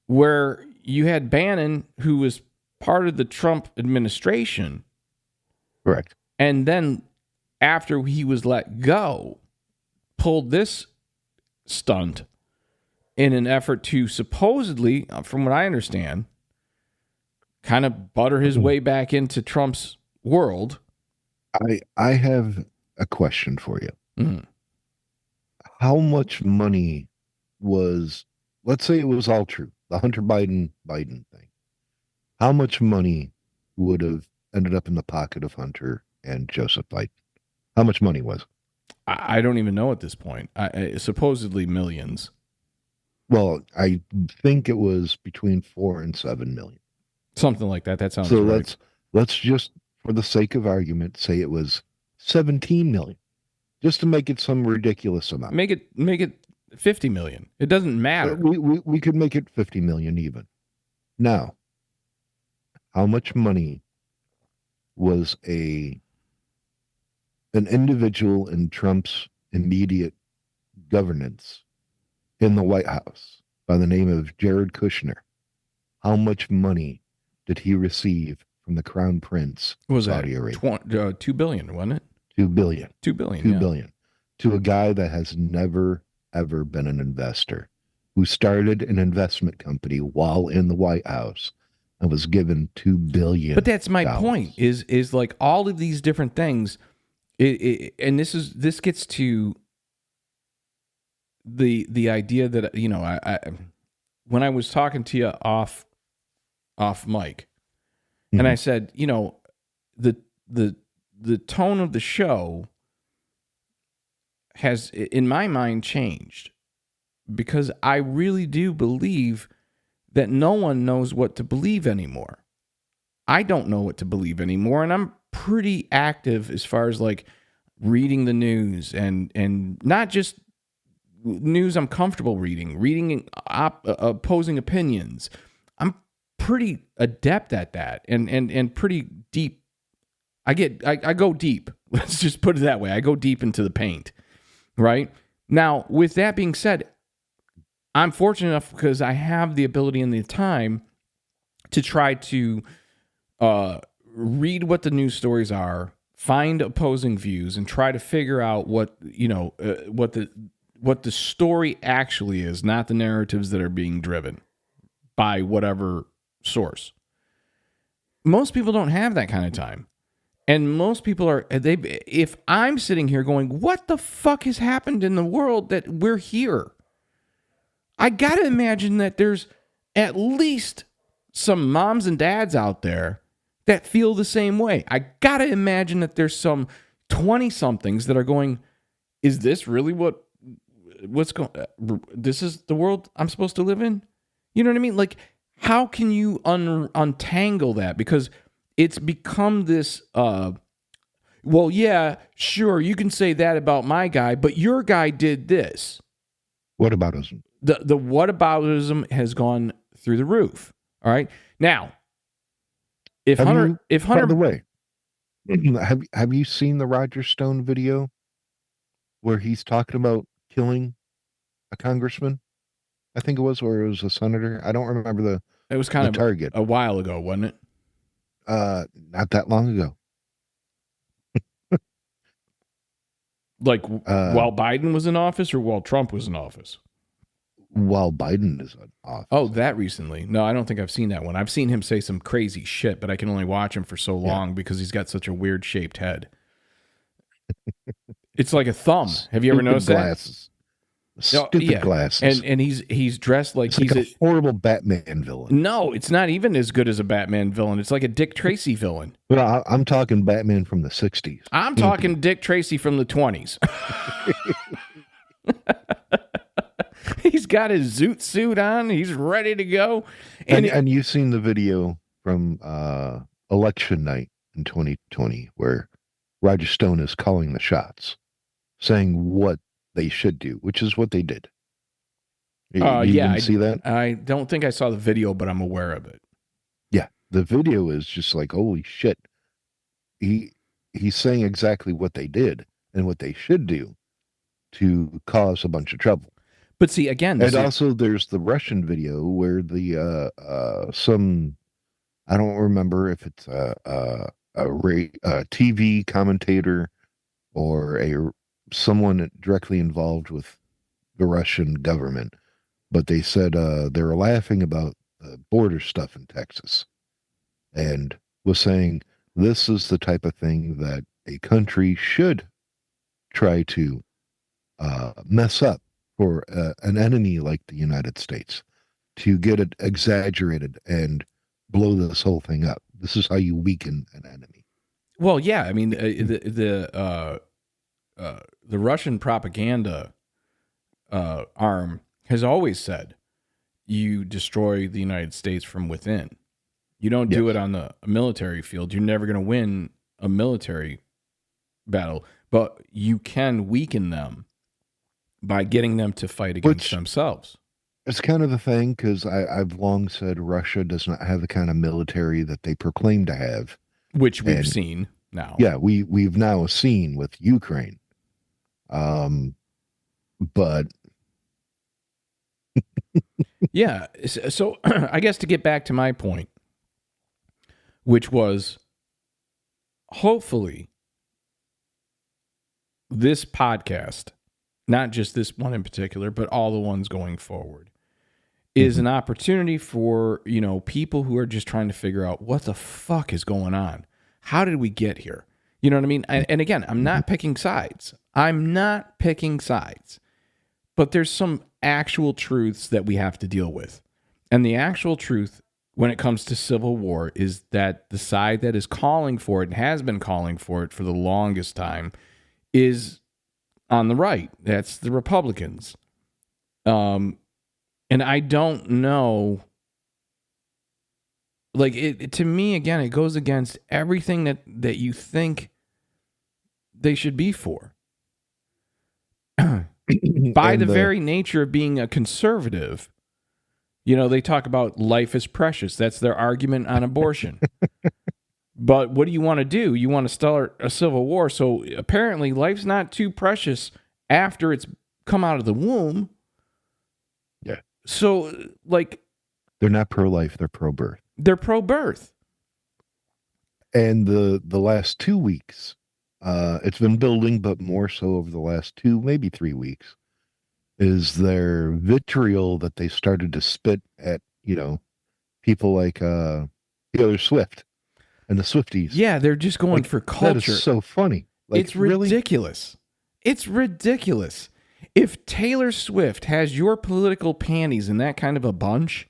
Speaker 1: Where you had Bannon, who was part of the Trump administration,
Speaker 2: Correct.
Speaker 1: and then after he was let go, pulled this stunt in an effort to supposedly, from what I understand, kind of butter his way back into Trump's world.
Speaker 2: I have a question for you.
Speaker 1: Mm-hmm.
Speaker 2: How much money was, let's say it was all true, the Hunter Biden thing. How much money would have ended up in the pocket of Hunter and Joseph Biden? How much money was it?
Speaker 1: I don't even know at this point. Supposedly millions.
Speaker 2: Well, I think it was between 4 and 7 million.
Speaker 1: Something like that. That sounds
Speaker 2: so
Speaker 1: right.
Speaker 2: let's just, for the sake of argument, say it was 17 million, just to make it some ridiculous amount.
Speaker 1: Make it 50 million. It doesn't matter.
Speaker 2: We could make it 50 million even. Now, how much money was an individual in Trump's immediate governance in the White House by the name of Jared Kushner? How much money did he receive from the Crown Prince of Saudi Arabia?
Speaker 1: 2 billion, wasn't it?
Speaker 2: 2 billion.
Speaker 1: 2 billion.
Speaker 2: 2 billion. To a guy that has never, ever been an investor, who started an investment company while in the White House and was given $2 billion.
Speaker 1: But that's my point, is like all of these different things, and this gets to the idea that, you know, I when I was talking to you off mic, and I said, you know, the tone of the show has, in my mind, changed, because I really do believe that no one knows what to believe anymore. I don't know what to believe anymore, and I'm pretty active as far as like reading the news, and not just news I'm comfortable reading opposing opinions. I'm pretty adept at that, and pretty deep. I go deep. Let's just put it that way. I go deep into the paint, right? Now, with that being said, I'm fortunate enough because I have the ability and the time to try to read what the news stories are, find opposing views, and try to figure out what the story actually is, not the narratives that are being driven by whatever source. Most people don't have that kind of time. And most people if I'm sitting here going, what the fuck has happened in the world that we're here? I got to imagine that there's at least some moms and dads out there that feel the same way. I got to imagine that there's some 20-somethings that are going, is this really what's going, this is the world I'm supposed to live in? You know what I mean? Like, how can you untangle that? Because it's become this, well, yeah, sure, you can say that about my guy, but your guy did this.
Speaker 2: Whataboutism.
Speaker 1: The whataboutism has gone through the roof. All right. Now, if Hunter,
Speaker 2: by the way, have you seen the Roger Stone video where he's talking about killing a congressman? I think it was, or it was a senator. I don't remember
Speaker 1: it was kind of
Speaker 2: target.
Speaker 1: A while ago, wasn't it?
Speaker 2: Not that long ago.
Speaker 1: Like while Biden was in office or while Trump was in office?
Speaker 2: While Biden is in office.
Speaker 1: Oh, that recently? No, I don't think I've seen that one. I've seen him say some crazy shit, but I can only watch him for so long because he's got such a weird shaped head. It's like a thumb. Have you ever noticed
Speaker 2: glasses.
Speaker 1: that?
Speaker 2: Stupid glasses.
Speaker 1: And he's dressed like
Speaker 2: he's like a horrible Batman villain.
Speaker 1: No, it's not even as good as a Batman villain. It's like a Dick Tracy villain.
Speaker 2: Well, I'm talking Batman from the 60s.
Speaker 1: I'm talking Dick Tracy from the 20s. He's got his zoot suit on. He's ready to go.
Speaker 2: And you've seen the video from election night in 2020 where Roger Stone is calling the shots, saying what they should do, which is what they did. You didn't see that?
Speaker 1: I don't think I saw the video, but I'm aware of it.
Speaker 2: Yeah, the video is just like, holy shit. he's saying exactly what they did and what they should do to cause a bunch of trouble.
Speaker 1: But see, again,
Speaker 2: And also, there's the Russian video where the some I don't remember if it's a TV commentator or someone directly involved with the Russian government, but they said they were laughing about the border stuff in Texas and was saying this is the type of thing that a country should try to mess up for an enemy like the United States to get it exaggerated and blow this whole thing up. This is how you weaken an enemy.
Speaker 1: well, yeah, I mean, the Russian propaganda arm has always said you destroy the United States from within. You don't do it on the military field. You're never going to win a military battle, but you can weaken them by getting them to fight against themselves.
Speaker 2: It's kind of the thing because I've long said Russia does not have the kind of military that they proclaim to have,
Speaker 1: which we've seen now.
Speaker 2: Yeah, we've now seen with Ukraine. But
Speaker 1: yeah, so I guess to get back to my point, which was hopefully this podcast, not just this one in particular, but all the ones going forward, is an opportunity for, people who are just trying to figure out what the fuck is going on. How did we get here? You know what I mean? And again, I'm not picking sides. But there's some actual truths that we have to deal with. And the actual truth when it comes to civil war is that the side that is calling for it and has been calling for it for the longest time is on the right. That's the Republicans. And I don't know, like, to me, again, it goes against everything that you think they should be for. By the very nature of being a conservative, they talk about life is precious. That's their argument on abortion. But what do you want to do? You want to start a civil war. So apparently life's not too precious after it's come out of the womb.
Speaker 2: Yeah.
Speaker 1: So, like,
Speaker 2: they're not pro-life, they're pro-birth.
Speaker 1: They're pro-birth.
Speaker 2: And the last 2 weeks, it's been building, but more so over the last 2, maybe 3 weeks, is their vitriol that they started to spit at, people like Taylor Swift and the Swifties.
Speaker 1: Yeah, they're just going for culture.
Speaker 2: That is so funny. Like,
Speaker 1: it's ridiculous. Really? It's ridiculous. If Taylor Swift has your political panties in that kind of a bunch,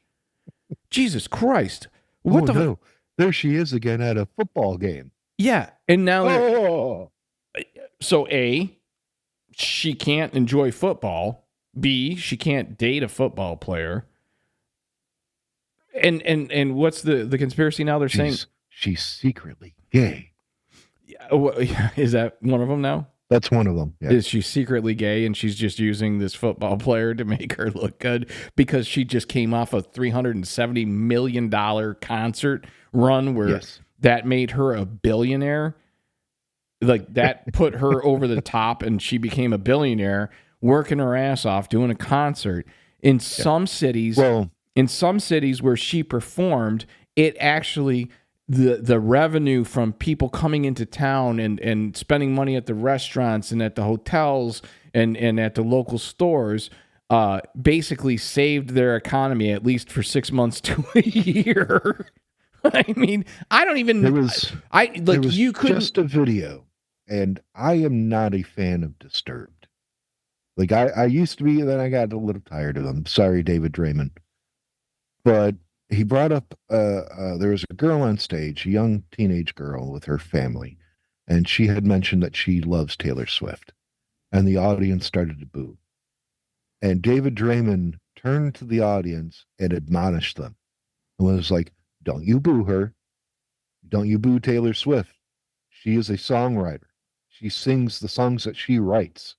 Speaker 1: Jesus Christ.
Speaker 2: What no. There she is again at a football game.
Speaker 1: Yeah. And now so A, she can't enjoy football. B, she can't date a football player. And what's the conspiracy now? They're saying
Speaker 2: she's secretly gay.
Speaker 1: Is that one of them now?
Speaker 2: That's one of them.
Speaker 1: Yeah. Is she secretly gay and she's just using this football player to make her look good because she just came off a $370 million concert run where that made her a billionaire? Like, that put her over the top and she became a billionaire working her ass off doing a concert in some cities.
Speaker 2: Well,
Speaker 1: in some cities where she performed, it actually... The revenue from people coming into town and spending money at the restaurants and at the hotels and at the local stores basically saved their economy at least for 6 months to a year. I mean, I don't even...
Speaker 2: There was just a video, and I am not a fan of Disturbed. Like, I used to be, and then I got a little tired of them. Sorry, David Draymond. But he brought up there was a girl on stage, a young teenage girl with her family, and she had mentioned that she loves Taylor Swift, and the audience started to boo. And David Draymond turned to the audience and admonished them and was like, don't you boo her. Don't you boo Taylor Swift. She is a songwriter. She sings the songs that she writes.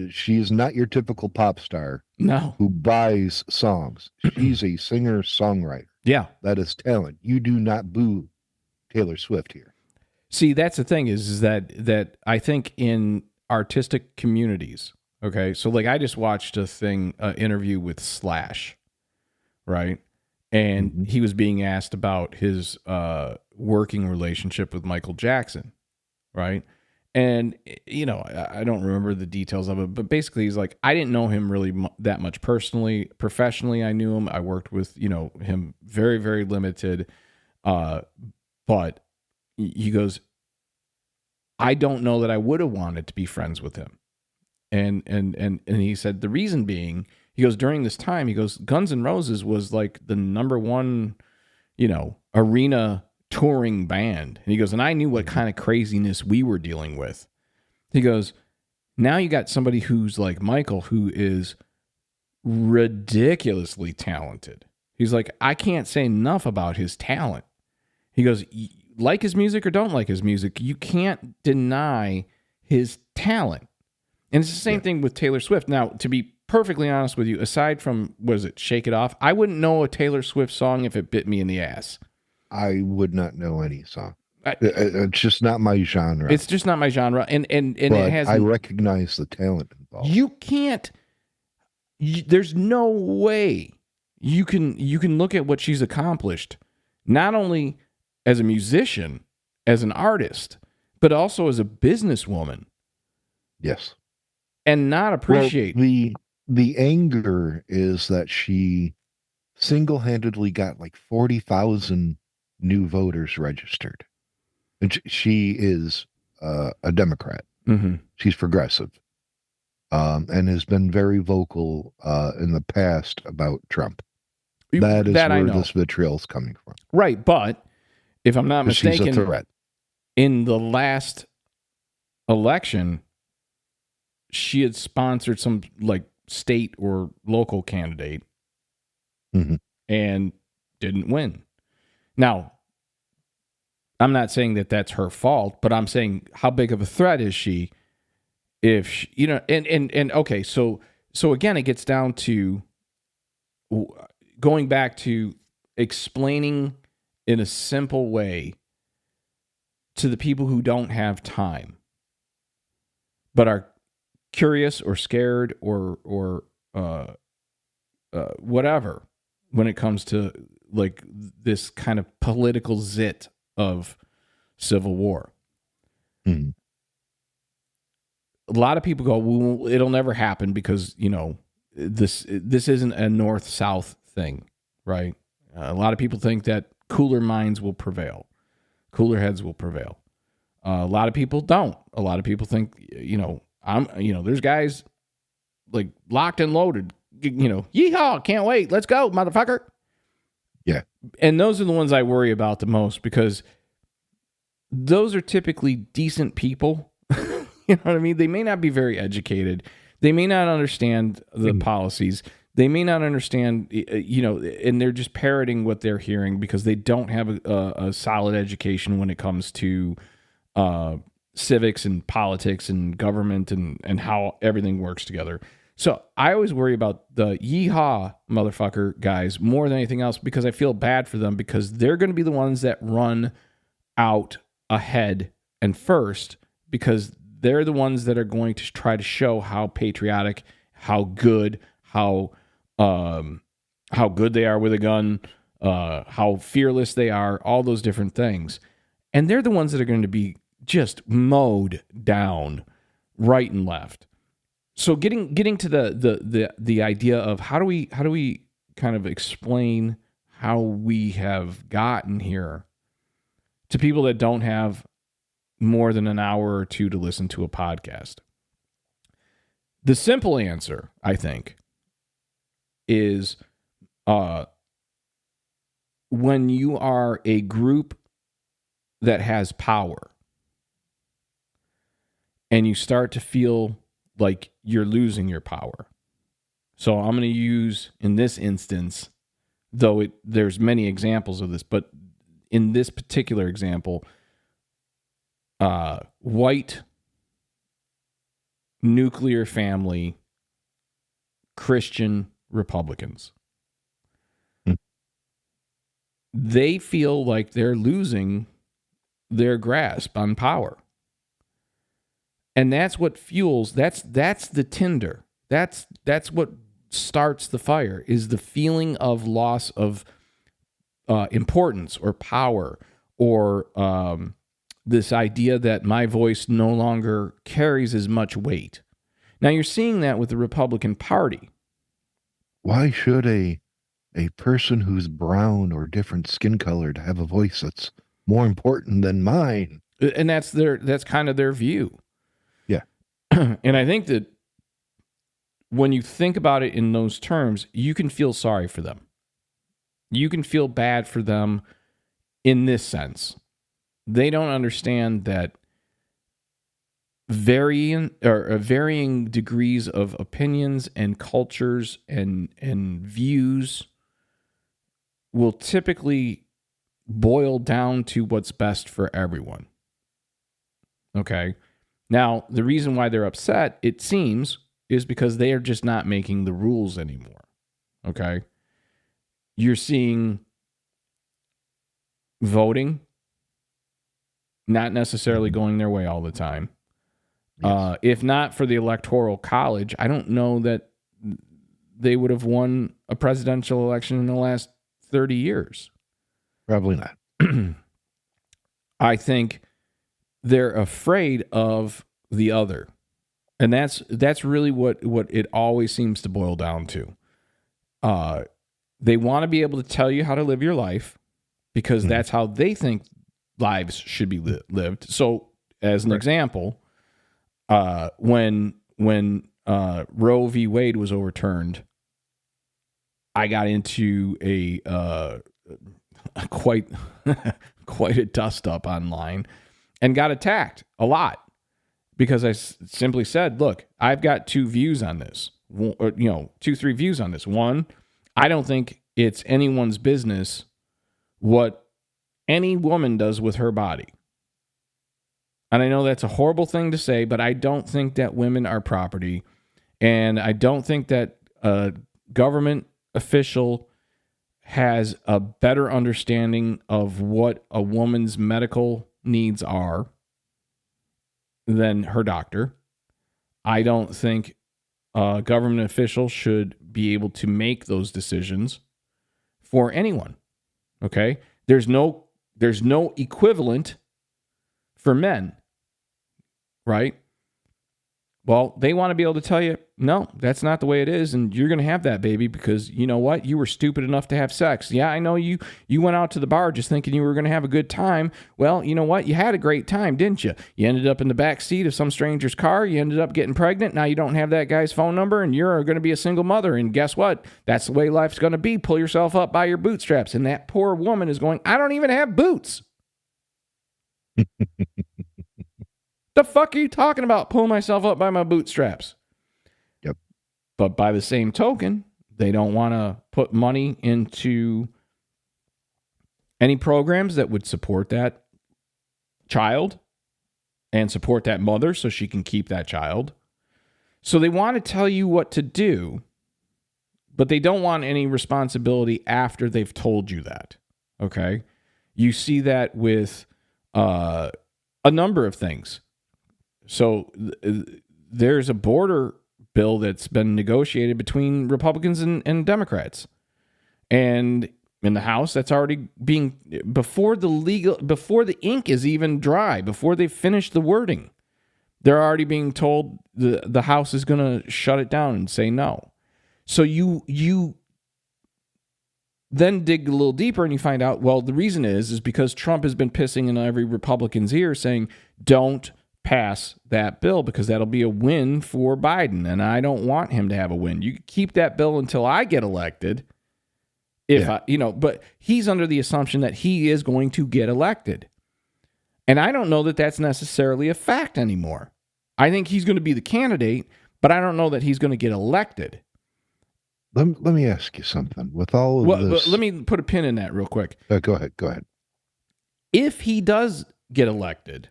Speaker 2: She is not your typical pop star who buys songs. She's a singer-songwriter.
Speaker 1: Yeah.
Speaker 2: That is talent. You do not boo Taylor Swift here.
Speaker 1: See, that's the thing is that I think in artistic communities, okay, so like I just watched a interview with Slash, right? And
Speaker 2: Mhm.
Speaker 1: he was being asked about his working relationship with Michael Jackson, right? And I don't remember the details of it, but basically he's like, I didn't know him really that much personally. Professionally, I knew him. I worked with him very, very limited. But he goes, I don't know that I would have wanted to be friends with him. And he said the reason being, he goes, during this time, he goes, Guns N' Roses was like the number one, arena touring band. And he goes, and I knew what kind of craziness we were dealing with. He goes, now you got somebody who's like Michael, who is ridiculously talented. He's like, I can't say enough about his talent. He goes, like his music or don't like his music, you can't deny his talent. And it's the same thing with Taylor Swift. Now, to be perfectly honest with you, aside from, Shake It Off, I wouldn't know a Taylor Swift song if it bit me in the ass.
Speaker 2: I would not know any song. It's just not my genre.
Speaker 1: It's just not my genre. And
Speaker 2: but
Speaker 1: it has.
Speaker 2: I recognize the talent involved.
Speaker 1: You can't. There's no way you can look at what she's accomplished, not only as a musician, as an artist, but also as a businesswoman.
Speaker 2: Yes.
Speaker 1: And not appreciate.
Speaker 2: Well, the anger is that she single-handedly got like 40,000 new voters registered. And she is a Democrat.
Speaker 1: Mm-hmm.
Speaker 2: She's progressive. And has been very vocal in the past about Trump. That is where this vitriol is coming from.
Speaker 1: Right, but if I'm not mistaken,
Speaker 2: she's a threat.
Speaker 1: In the last election, she had sponsored some like state or local candidate and didn't win. Now, I'm not saying that that's her fault, but I'm saying how big of a threat is she? If she, and okay, so again, it gets down to going back to explaining in a simple way to the people who don't have time, but are curious or scared or whatever when it comes to like this kind of political zit of Civil War.
Speaker 2: Mm.
Speaker 1: A lot of people go, well, it'll never happen because, this isn't a north-south thing, right? A lot of people think that cooler minds will prevail. Cooler heads will prevail. A lot of people don't. A lot of people think, there's guys like locked and loaded, yeehaw, can't wait. Let's go, motherfucker.
Speaker 2: Yeah.
Speaker 1: And those are the ones I worry about the most because those are typically decent people. You know what I mean? They may not be very educated. They may not understand the policies. They may not understand, and they're just parroting what they're hearing because they don't have a solid education when it comes to civics and politics and government and how everything works together. So I always worry about the yeehaw motherfucker guys more than anything else because I feel bad for them because they're going to be the ones that run out ahead and first because they're the ones that are going to try to show how patriotic, how good they are with a gun, how fearless they are, all those different things. And they're the ones that are going to be just mowed down right and left. So getting to the idea of how do we kind of explain how we have gotten here to people that don't have more than an hour or two to listen to a podcast. The simple answer, I think, is when you are a group that has power and you start to feel like you're losing your power. So I'm going to use, in this instance, though there's many examples of this, but in this particular example, white, nuclear family, Christian Republicans. They feel like they're losing their grasp on power. And that's what fuels, that's the tinder. That's what starts the fire, is the feeling of loss of importance or power, or this idea that my voice no longer carries as much weight. Now you're seeing that with the Republican Party.
Speaker 2: Why should a person who's brown or different skin colored have a voice that's more important than mine?
Speaker 1: And that's kind of their view.
Speaker 2: Yeah.
Speaker 1: And I think that when you think about it in those terms, you can feel sorry for them. You can feel bad for them in this sense. They don't understand that varying degrees of opinions and cultures and views will typically boil down to what's best for everyone. Okay? Now, the reason why they're upset, it seems, is because they are just not making the rules anymore. Okay? You're seeing voting not necessarily going their way all the time. Yes. If not for the Electoral College, I don't know that they would have won a presidential election in the last 30 years.
Speaker 2: Probably not.
Speaker 1: I think they're afraid of the other. And that's really what it always seems to boil down to. They want to be able to tell you how to live your life because that's how they think lives should be lived. So, as an example, when Roe v. Wade was overturned, I got into a quite a dust up online and got attacked a lot because I simply said, "Look, I've got two views on this. 2-3 views on this. One, I don't think it's anyone's business what any woman does with her body." And I know that's a horrible thing to say, but I don't think that women are property. And I don't think that a government official has a better understanding of what a woman's medical needs are than her doctor. I don't think a government official should be able to make those decisions for anyone. Okay? There's no equivalent for men, right? Well, they want to be able to tell you, no, that's not the way it is, and you're going to have that baby because you know what? You were stupid enough to have sex. Yeah, I know you went out to the bar just thinking you were going to have a good time. Well, you know what? You had a great time, didn't you? You ended up in the back seat of some stranger's car. You ended up getting pregnant. Now you don't have that guy's phone number, and you're going to be a single mother. And guess what? That's the way life's going to be. Pull yourself up by your bootstraps. And that poor woman is going, I don't even have boots. The fuck are you talking about? Pull myself up by my bootstraps.
Speaker 2: Yep.
Speaker 1: But by the same token, they don't want to put money into any programs that would support that child and support that mother so she can keep that child. So they want to tell you what to do, but they don't want any responsibility after they've told you that. Okay? You see that with a number of things. So there's a border bill that's been negotiated between Republicans and Democrats. And in the House, that's already being, before the ink is even dry, before they finish the wording, they're already being told the House is going to shut it down and say no. So you then dig a little deeper and you find out, well, the reason is because Trump has been pissing in every Republican's ear saying, don't pass that bill because that'll be a win for Biden, and I don't want him to have a win. You keep that bill until I get elected. But he's under the assumption that he is going to get elected. And I don't know that that's necessarily a fact anymore. I think he's going to be the candidate, but I don't know that he's going to get elected.
Speaker 2: Let me ask you something. With all of this...
Speaker 1: Let me put a pin in that real quick.
Speaker 2: Go ahead.
Speaker 1: If he does get elected,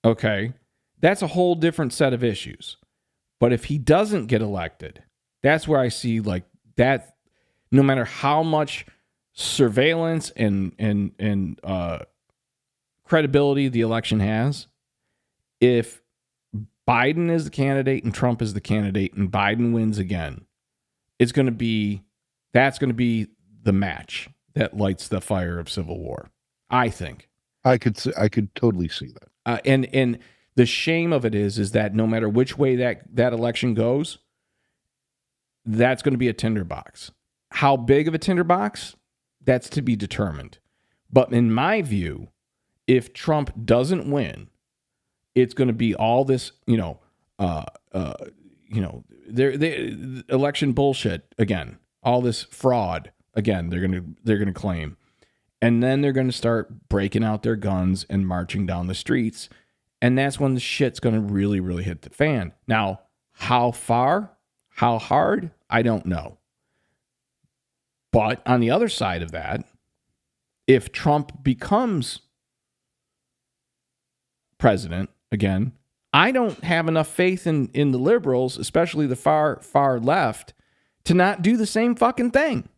Speaker 1: okay, that's a whole different set of issues. But if he doesn't get elected, that's where I see like that. No matter how much surveillance and credibility the election has, if Biden is the candidate and Trump is the candidate and Biden wins again, that's going to be the match that lights the fire of civil war, I think.
Speaker 2: I could totally see that.
Speaker 1: And the shame of it is that no matter which way that election goes, that's going to be a tinderbox. How big of a tinderbox? That's to be determined. But in my view, if Trump doesn't win, it's going to be all this, election bullshit again, all this fraud again. They're going to claim, and then they're going to start breaking out their guns and marching down the streets, and that's when the shit's going to really, really hit the fan. Now, how far, how hard, I don't know. But on the other side of that, if Trump becomes president again, I don't have enough faith in the liberals, especially the far left, to not do the same fucking thing.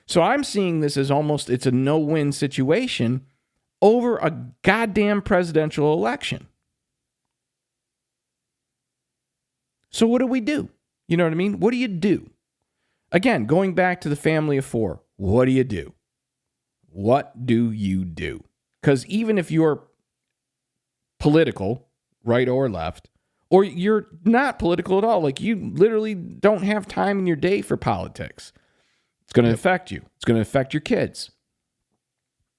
Speaker 1: So I'm seeing this as it's a no-win situation over a goddamn presidential election. So what do we do? You know what I mean? What do you do? Again, going back to the family of four, what do you do? What do you do? Because even if you're political, right or left, or you're not political at all, like you literally don't have time in your day for politics, it's going to affect you. It's going to affect your kids.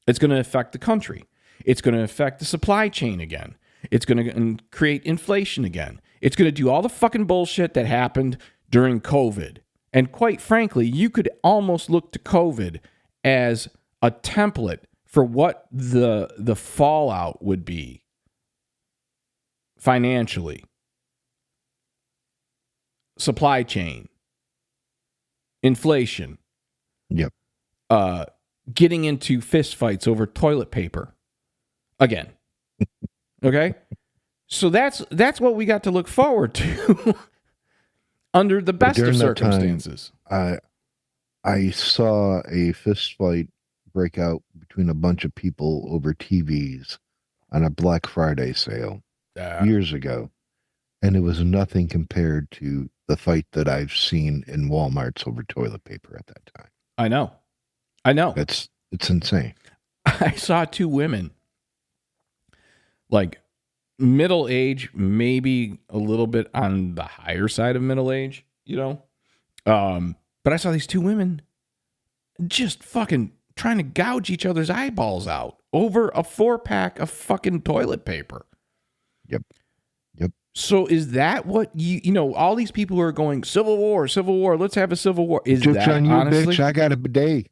Speaker 1: It's going to affect the country. It's going to affect the supply chain again. It's going to create inflation again. It's going to do all the fucking bullshit that happened during COVID. And quite frankly, you could almost look to COVID as a template for what the fallout would be financially, supply chain, inflation.
Speaker 2: Yep.
Speaker 1: Getting into fistfights over toilet paper again. Okay? So that's what we got to look forward to under the best of circumstances.
Speaker 2: I saw a fist fight break out between a bunch of people over TVs on a Black Friday sale years ago. And it was nothing compared to the fight that I've seen in Walmarts over toilet paper at that time.
Speaker 1: I know.
Speaker 2: It's insane.
Speaker 1: I saw two women, like middle age, maybe a little bit on the higher side of middle age, but I saw these two women just fucking trying to gouge each other's eyeballs out over a 4-pack of fucking toilet paper.
Speaker 2: Yep.
Speaker 1: So is that what all these people who are going Civil War, let's have a Civil War. Is
Speaker 2: Joke's
Speaker 1: that
Speaker 2: on you,
Speaker 1: honestly?
Speaker 2: bitch, I got a bidet.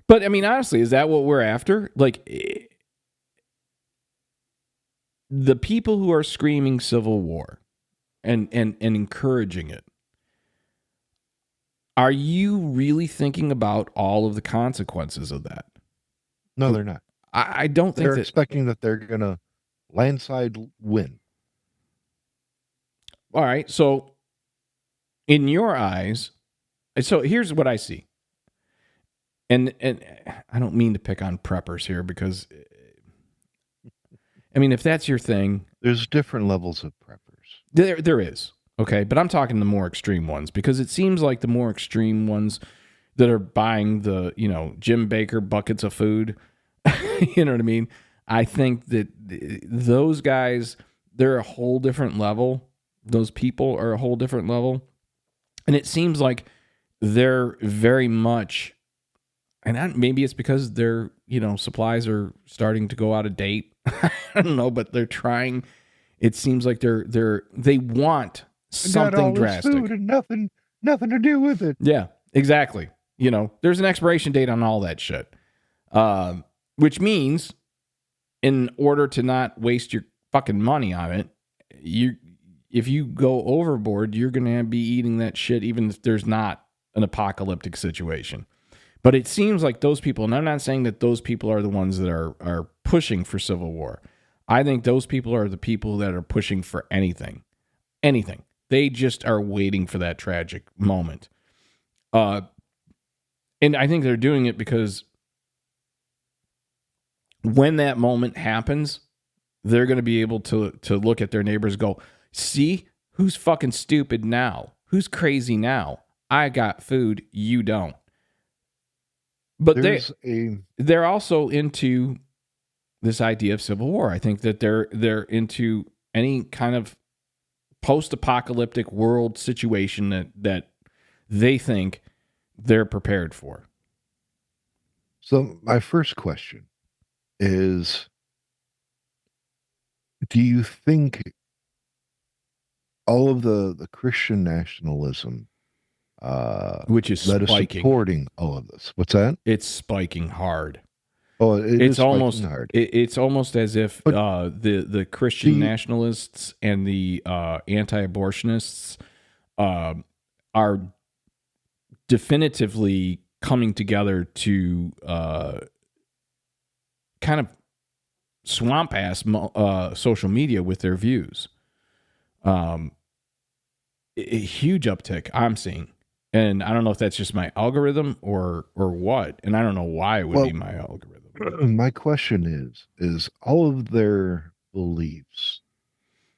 Speaker 1: But I mean, honestly, is that what we're after? Like, the people who are screaming Civil War and encouraging it, are you really thinking about all of the consequences of that?
Speaker 2: No, they're not.
Speaker 1: I don't think
Speaker 2: they're expecting that they're going to landslide win.
Speaker 1: All right. So in your eyes, so here's what I see. And I don't mean to pick on preppers here because, I mean, if that's your thing.
Speaker 2: There's different levels of preppers.
Speaker 1: There is. Okay. But I'm talking the more extreme ones because it seems like the more extreme ones that are buying the, Jim Baker buckets of food, you know what I mean? I think that those guys, they're a whole different level. Those people are a whole different level. And it seems like they're very much, and maybe it's because their, supplies are starting to go out of date. I don't know, but they're trying. It seems like they want something drastic.
Speaker 2: Food and nothing to do with it.
Speaker 1: Yeah, exactly. There's an expiration date on all that shit. Which means, in order to not waste your fucking money on it, if you go overboard, you're going to be eating that shit even if there's not an apocalyptic situation. But it seems like those people, and I'm not saying that those people are the ones that are pushing for civil war. I think those people are the people that are pushing for anything. Anything. They just are waiting for that tragic moment. And I think they're doing it because when that moment happens, they're going to be able to look at their neighbors and go, see, who's fucking stupid now? Who's crazy now? I got food, you don't. But they're also into this idea of civil war. I think that they're into any kind of post-apocalyptic world situation that they think they're prepared for.
Speaker 2: So my first question is, do you think all of the Christian nationalism,
Speaker 1: which is
Speaker 2: that
Speaker 1: spiking,
Speaker 2: is supporting all of this? What's that?
Speaker 1: It's spiking hard.
Speaker 2: Oh, it's almost hard.
Speaker 1: It's almost as if the Christian nationalists and the anti-abortionists are definitively coming together to kind of swamp ass social media with their views. A huge uptick I'm seeing. And I don't know if that's just my algorithm or what. And I don't know why it would be my algorithm.
Speaker 2: My question is all of their beliefs,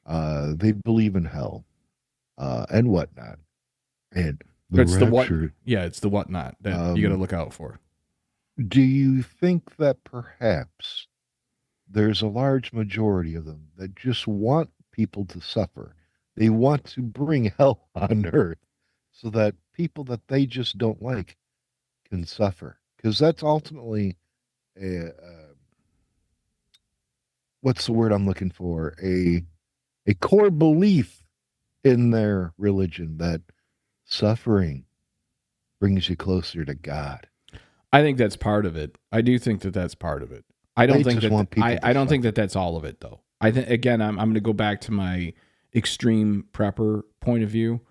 Speaker 2: they believe in hell and whatnot. And
Speaker 1: it's the whatnot that you got to look out for.
Speaker 2: Do you think that perhaps there's a large majority of them that just want people to suffer? They want to bring hell on earth so that people that they just don't like can suffer. Because that's ultimately what's the word I'm looking for? A core belief in their religion that suffering brings you closer to God.
Speaker 1: I think that's part of it. I do think that that's part of it. I don't think that that's all of it, though. I think, again, I'm going to go back to my extreme prepper point of view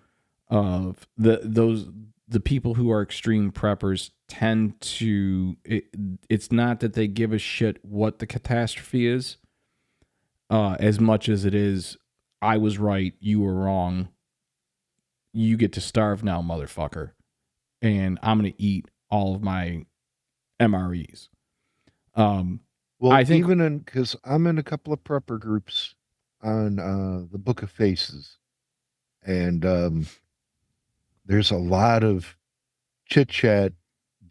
Speaker 1: of the people who are extreme preppers tend to, it's not that they give a shit what the catastrophe is, as much as it is, I was right, you were wrong. You get to starve now, motherfucker. And I'm going to eat all of my MREs.
Speaker 2: Well, I think because I'm in a couple of prepper groups on the Book of Faces, and there's a lot of chit chat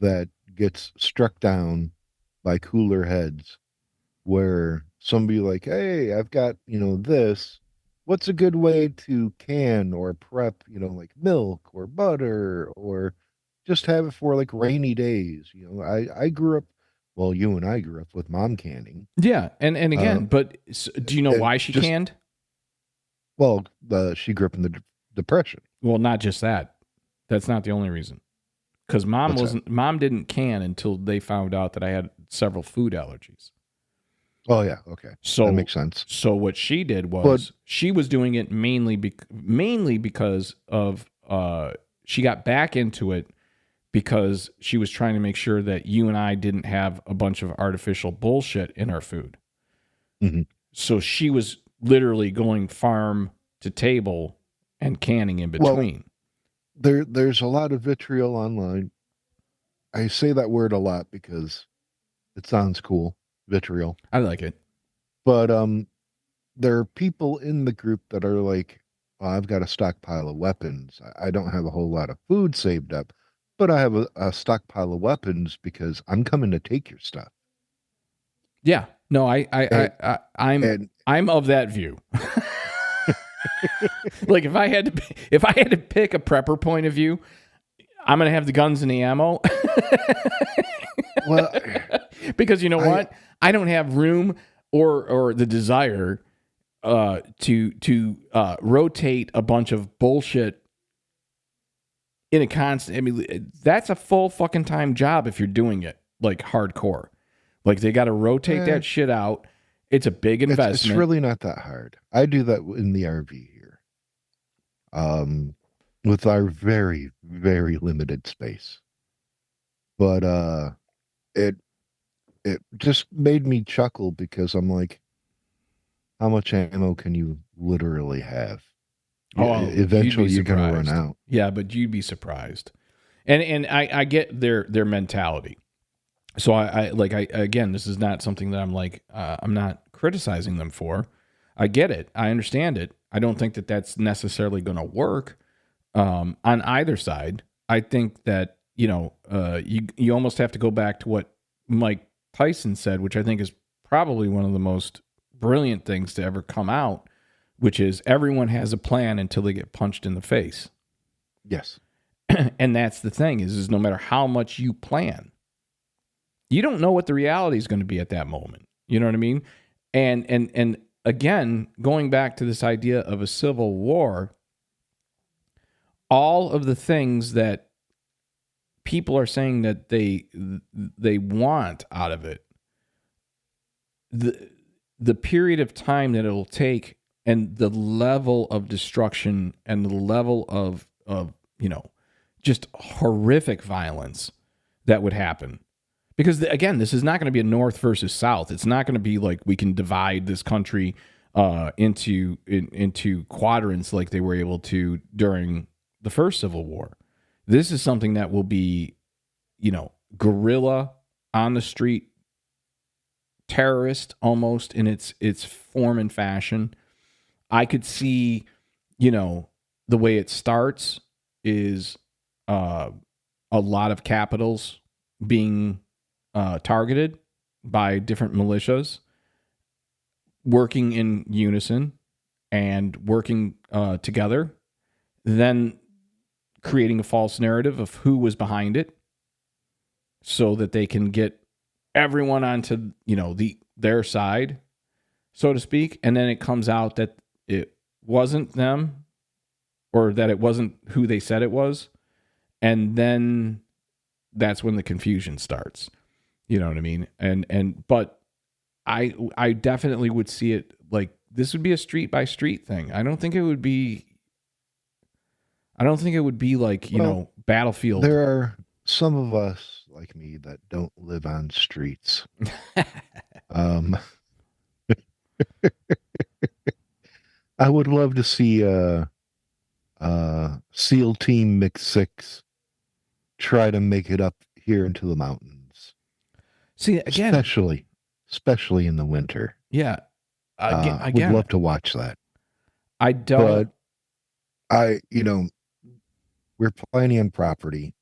Speaker 2: that gets struck down by cooler heads, where somebody like, hey, I've got this. What's a good way to can or prep like milk or butter, or just have it for like rainy days? I grew up. Well, you and I grew up with mom canning.
Speaker 1: Yeah, and again, but do you know why she canned?
Speaker 2: Well, she grew up in the Depression.
Speaker 1: Well, not just that. That's not the only reason. Because mom didn't can until they found out that I had several food allergies.
Speaker 2: Oh yeah, okay. So that makes sense.
Speaker 1: So what she did was she was doing it mainly because of she got back into it because she was trying to make sure that you and I didn't have a bunch of artificial bullshit in our food.
Speaker 2: Mm-hmm.
Speaker 1: So she was literally going farm to table and canning in between.
Speaker 2: Well, there's a lot of vitriol online. I say that word a lot because it sounds cool, vitriol.
Speaker 1: I like it.
Speaker 2: But there are people in the group that are like, oh, I've got a stockpile of weapons. I don't have a whole lot of food saved up, but I have a stockpile of weapons because I'm coming to take your stuff.
Speaker 1: Yeah. No, I'm of that view. Like if I had to pick a prepper point of view, I'm gonna have the guns and the ammo.
Speaker 2: Well,
Speaker 1: because you know what? I don't have room or the desire to rotate a bunch of bullshit in a constant. I mean, that's a full fucking time job if you're doing it like hardcore. Like they got to rotate that shit out. It's a big investment.
Speaker 2: It's really not that hard. I do that in the RV here, with our very, very limited space. But it just made me chuckle because I'm like, how much ammo can you literally have? Eventually you're going to run out.
Speaker 1: Yeah, but you'd be surprised. And I get their mentality. So again, this is not something that I'm like, I'm not criticizing them for. I get it. I understand it. I don't think that that's necessarily going to work on either side. I think that, you almost have to go back to what Mike Tyson said, which I think is probably one of the most brilliant things to ever come out, which is everyone has a plan until they get punched in the face.
Speaker 2: Yes.
Speaker 1: And that's the thing is no matter how much you plan, you don't know what the reality is going to be at that moment. You know what I mean? And again, going back to this idea of a civil war, all of the things that people are saying that they want out of it, the period of time that it'll take and the level of destruction and the level of just horrific violence that would happen. Because again, this is not going to be a North versus South. It's not going to be like we can divide this country into quadrants like they were able to during the first Civil War. This is something that will be, guerrilla on the street, terrorist almost in its form and fashion. I could see, the way it starts is a lot of capitals being targeted by different militias working in unison and working together, then creating a false narrative of who was behind it so that they can get everyone onto, their side, so to speak. And then it comes out that it wasn't them or that it wasn't who they said it was. And then that's when the confusion starts. You know what I mean? But I definitely would see it like this would be a street by street thing. I don't think it would be like, battlefield.
Speaker 2: There are some of us like me that don't live on streets. I would love to see SEAL Team Mix-6 try to make it up here into the mountains.
Speaker 1: See, again,
Speaker 2: especially in the winter.
Speaker 1: Yeah.
Speaker 2: Would love to watch that.
Speaker 1: I don't.
Speaker 2: But we're planning on property.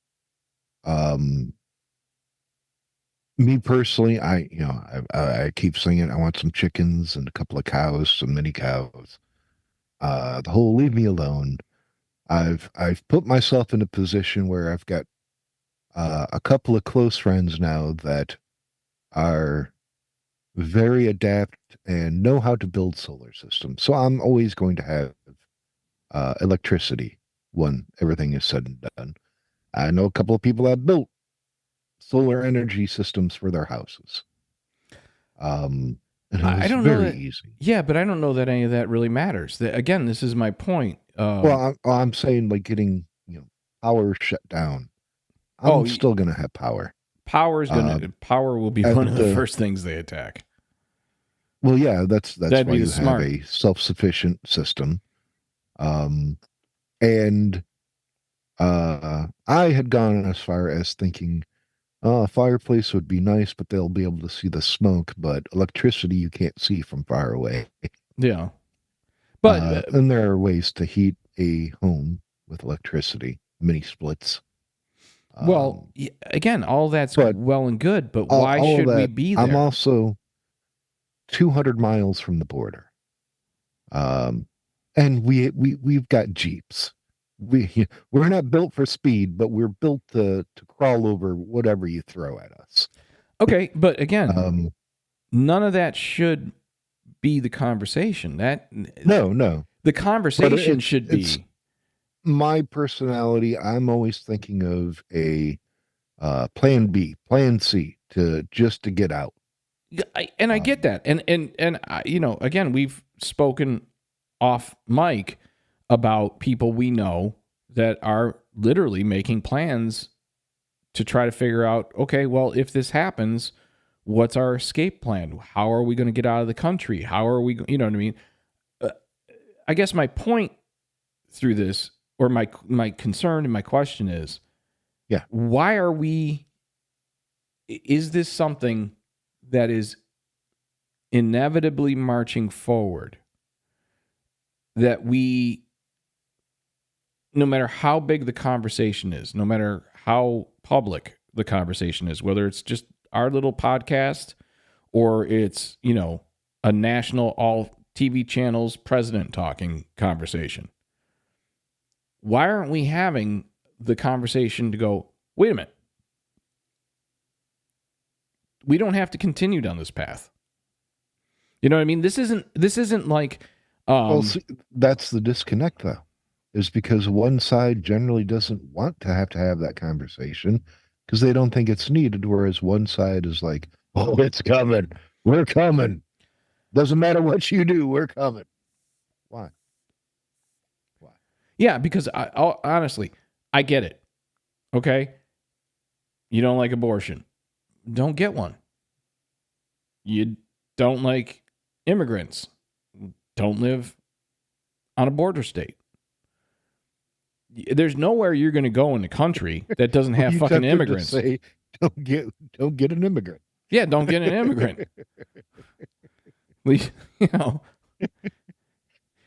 Speaker 2: Me personally, I keep singing. I want some chickens and a couple of cows, some mini cows. The whole leave me alone. I've put myself in a position where I've got a couple of close friends now that are very adept and know how to build solar systems. So I'm always going to have electricity when everything is said and done. I know a couple of people that built solar energy systems for their houses. And it was
Speaker 1: I don't
Speaker 2: very
Speaker 1: know that,
Speaker 2: easy.
Speaker 1: Yeah, but I don't know that any of that really matters. Again, this is my point.
Speaker 2: Well, I'm saying like getting power shut down. I'm still going to have power.
Speaker 1: Power will be one of the first things they attack.
Speaker 2: Well, yeah, that's why you have a self-sufficient system. And I had gone as far as thinking, a fireplace would be nice, but they'll be able to see the smoke. But electricity, you can't see from far away.
Speaker 1: Yeah. But
Speaker 2: and there are ways to heat a home with electricity, mini splits.
Speaker 1: Well, again, all that's well and good, but why should we be there?
Speaker 2: I'm also 200 miles from the border. And we've got Jeeps. We're not built for speed, but we're built to crawl over whatever you throw at us.
Speaker 1: Okay, but again, none of that should be the conversation.
Speaker 2: No.
Speaker 1: The conversation should be
Speaker 2: my personality. I'm always thinking of a plan B, plan C to get out.
Speaker 1: I get that. And again, we've spoken off mic about people we know that are literally making plans to try to figure out, okay, well, if this happens, what's our escape plan? How are we going to get out of the country? How are we, you know what I mean? I guess my point through this, or my concern and my question is,
Speaker 2: yeah,
Speaker 1: why are we is this something that is inevitably marching forward, that we, no matter how big the conversation is, no matter how public the conversation is, whether it's just our little podcast or it's, a national all TV channels president talking conversation, why aren't we having the conversation to go, wait a minute, we don't have to continue down this path. You know what I mean? This isn't like
Speaker 2: Well, see, that's the disconnect, though, is because one side generally doesn't want to have that conversation because they don't think it's needed, whereas one side is like, "Oh, it's coming. We're coming. Doesn't matter what you do, we're coming." Why?
Speaker 1: Yeah, because honestly, I get it. Okay? You don't like abortion. Don't get one. You don't like immigrants. Don't live on a border state. There's nowhere you're going to go in the country that doesn't have fucking immigrants.
Speaker 2: Say, don't get an immigrant.
Speaker 1: Yeah, don't get an immigrant.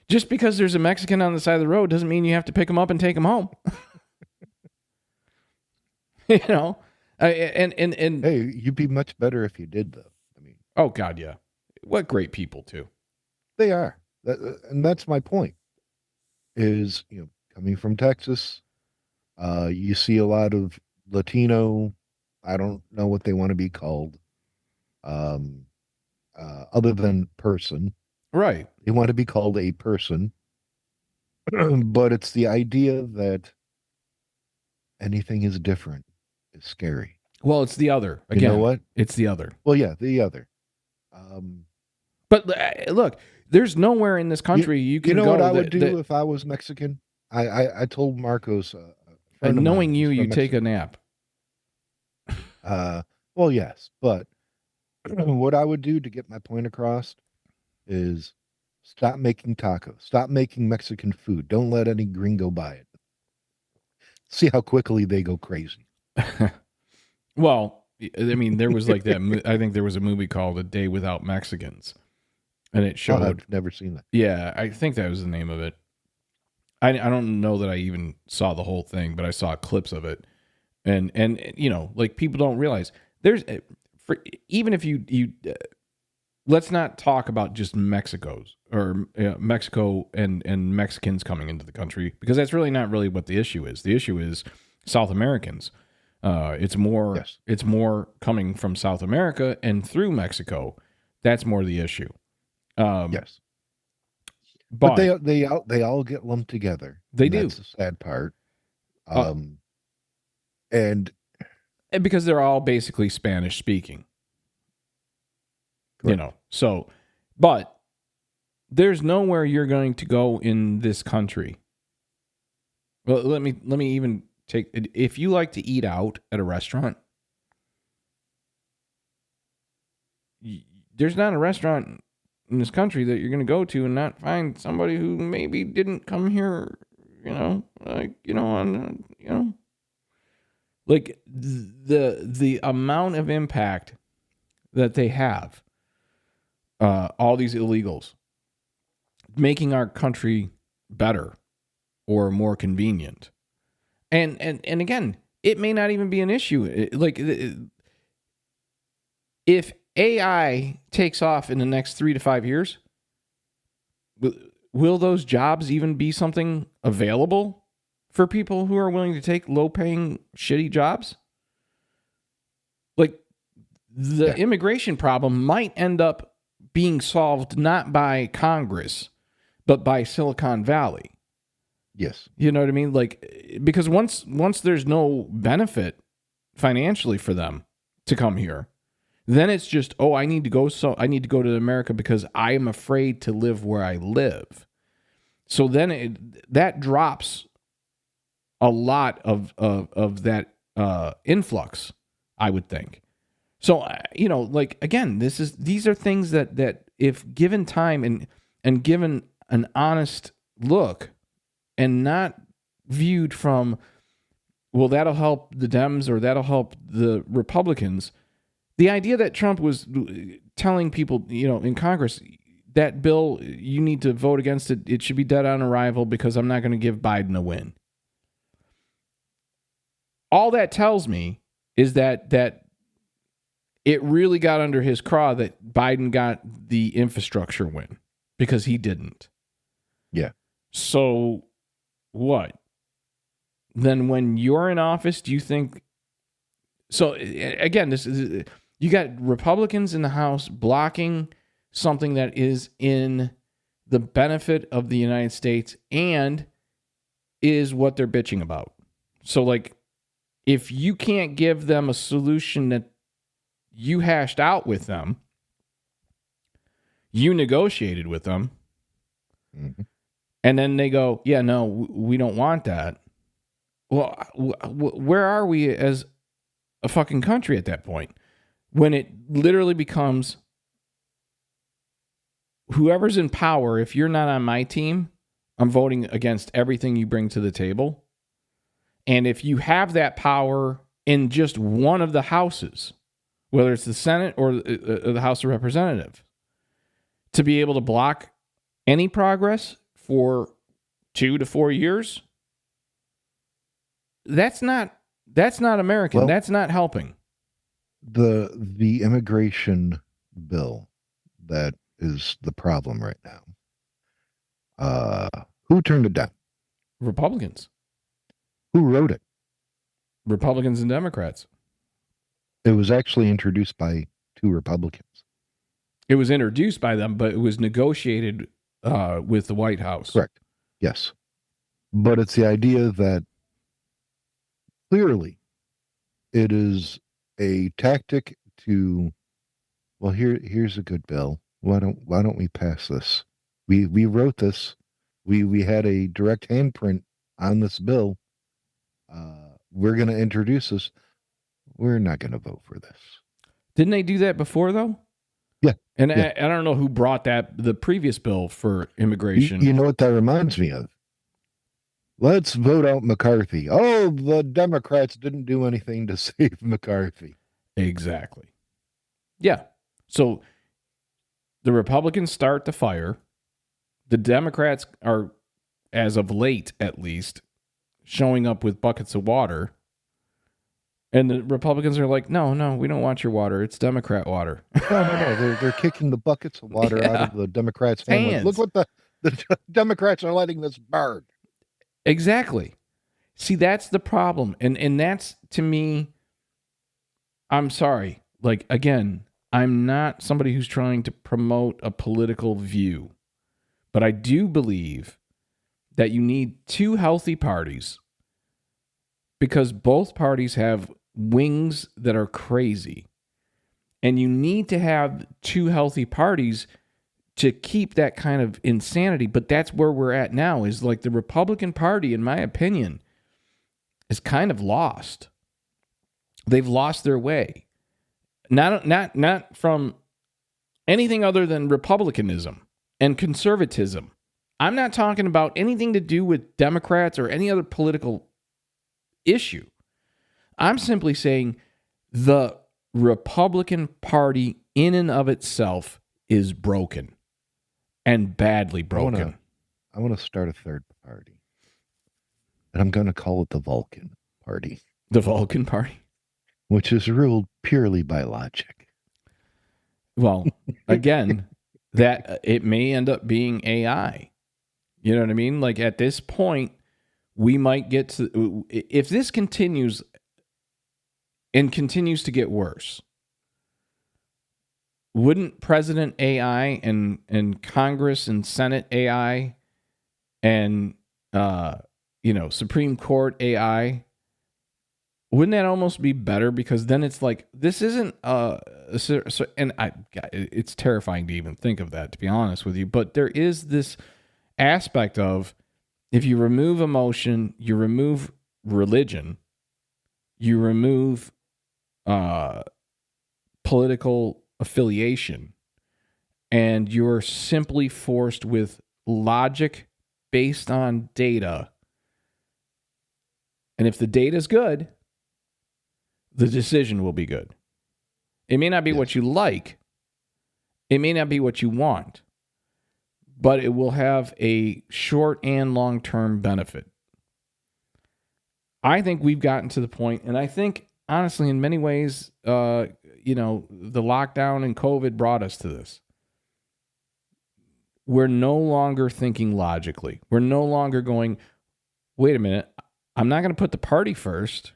Speaker 1: Just because there's a Mexican on the side of the road doesn't mean you have to pick him up and take him home. And
Speaker 2: hey, you'd be much better if you did, though. I mean,
Speaker 1: oh God, yeah, what great people too.
Speaker 2: They are, and that's my point. Is coming from Texas, you see a lot of Latino. I don't know what they want to be called, other than person.
Speaker 1: Right.
Speaker 2: They want to be called a person, but it's the idea that anything is different is scary.
Speaker 1: Well, it's the other. Again,
Speaker 2: you know what?
Speaker 1: It's the other.
Speaker 2: Well, yeah, the other.
Speaker 1: But look, there's nowhere in this country you can go.
Speaker 2: You know what I would do if I was Mexican? I told Marcos,
Speaker 1: and knowing you take a nap.
Speaker 2: Well, yes, but what I would do to get my point across is stop making tacos. Stop making Mexican food. Don't let any gringo buy it. See how quickly they go crazy.
Speaker 1: Well, I mean, there was like that. I think there was a movie called A Day Without Mexicans, and it showed.
Speaker 2: I've never seen that.
Speaker 1: Yeah, I think that was the name of it. I don't know that I even saw the whole thing, but I saw clips of it, and like people don't realize there's even if you let's not talk about just Mexico and Mexicans coming into the country, because that's really not really what the issue is. The issue is South Americans. It's more coming from South America and through Mexico. That's more the issue.
Speaker 2: Yes. But they all get lumped together.
Speaker 1: They do.
Speaker 2: That's the sad part. And
Speaker 1: because they're all basically Spanish speaking. Correct. So, but there's nowhere you're going to go in this country. Well, let me even take, if you like to eat out at a restaurant, there's not a restaurant in this country that you're going to go to and not find somebody who maybe didn't come here, like the amount of impact that they have, all these illegals making our country better or more convenient. And again, it may not even be an issue. If AI takes off in the next 3 to 5 years, will those jobs even be something available for people who are willing to take low-paying, shitty jobs? Like, the immigration problem might end up being solved not by Congress, but by Silicon Valley.
Speaker 2: Yes.
Speaker 1: You know what I mean? Like, because once there's no benefit financially for them to come here, then it's just, I need to go to America because I am afraid to live where I live. So then that drops a lot of that influx, I would think. So again, these are things that if given time and given an honest look, and not viewed from, well, that'll help the Dems or that'll help the Republicans. The idea that Trump was telling people, in Congress, that bill, you need to vote against it. It should be dead on arrival because I'm not going to give Biden a win. All that tells me is that it really got under his craw that Biden got the infrastructure win because he didn't.
Speaker 2: Yeah.
Speaker 1: So what? Then when you're in office, do you think... So again, this is, you got Republicans in the House blocking something that is in the benefit of the United States and is what they're bitching about. So like, if you can't give them a solution that you hashed out with them, you negotiated with them, and then they go, yeah, no, we don't want that. Well, where are we as a fucking country at that point? When it literally becomes whoever's in power, if you're not on my team, I'm voting against everything you bring to the table. And if you have that power in just one of the houses, whether it's the Senate or the House of Representatives, to be able to block any progress for 2 to 4 years, that's not American.
Speaker 2: Well,
Speaker 1: that's not helping.
Speaker 2: The immigration bill that is the problem right now. Who turned it down?
Speaker 1: Republicans.
Speaker 2: Who wrote it?
Speaker 1: Republicans and Democrats.
Speaker 2: It was actually introduced by 2 Republicans.
Speaker 1: It was introduced by them, but it was negotiated with the White House.
Speaker 2: Correct. Yes. But it's the idea that clearly it is a tactic to, well, here's a good bill. Why don't we pass this? We wrote this. We had a direct handprint on this bill. We're going to introduce this. We're not going to vote for this.
Speaker 1: Didn't they do that before, though?
Speaker 2: Yeah.
Speaker 1: And
Speaker 2: yeah.
Speaker 1: I don't know who brought the previous bill for immigration.
Speaker 2: You know what that reminds me of? Let's vote out McCarthy. Oh, the Democrats didn't do anything to save McCarthy.
Speaker 1: Exactly. Yeah. So the Republicans start the fire. The Democrats are, as of late at least, showing up with buckets of water. And the Republicans are like, no, we don't want your water. It's Democrat water.
Speaker 2: No. They're kicking the buckets of water out of the Democrats' hands. Look what the Democrats are letting this burn.
Speaker 1: Exactly. See, that's the problem. And that's, to me, I'm sorry. Like, again, I'm not somebody who's trying to promote a political view. But I do believe that you need 2 healthy parties because both parties have wings that are crazy. And you need to have 2 healthy parties to keep that kind of insanity. But that's where we're at now, is like the Republican Party, in my opinion, is kind of lost. They've lost their way. Not from anything other than republicanism and conservatism. I'm not talking about anything to do with Democrats or any other political issue. I'm simply saying the Republican Party in and of itself is broken and badly broken.
Speaker 2: I want to start a third party. And I'm going to call it the Vulcan Party.
Speaker 1: The Vulcan Party?
Speaker 2: Which is ruled purely by logic.
Speaker 1: Well, again, that it may end up being AI. You know what I mean? Like, at this point, we might get to, if this continues and continues to get worse, wouldn't President AI and Congress and Senate AI and Supreme Court AI, wouldn't that almost be better? Because then it's like, this isn't it's terrifying to even think of that, to be honest with you. But there is this aspect of, if you remove emotion, you remove religion, you remove political affiliation, and you're simply forced with logic based on data. And if the data is good, the decision will be good. It may not be
Speaker 2: Yes.
Speaker 1: what you like. It may not be what you want, but it will have a short and long-term benefit. I think we've gotten to the point, and I think, honestly, in many ways, the lockdown and COVID brought us to this. We're no longer thinking logically. We're no longer going, wait a minute, I'm not going to put the party first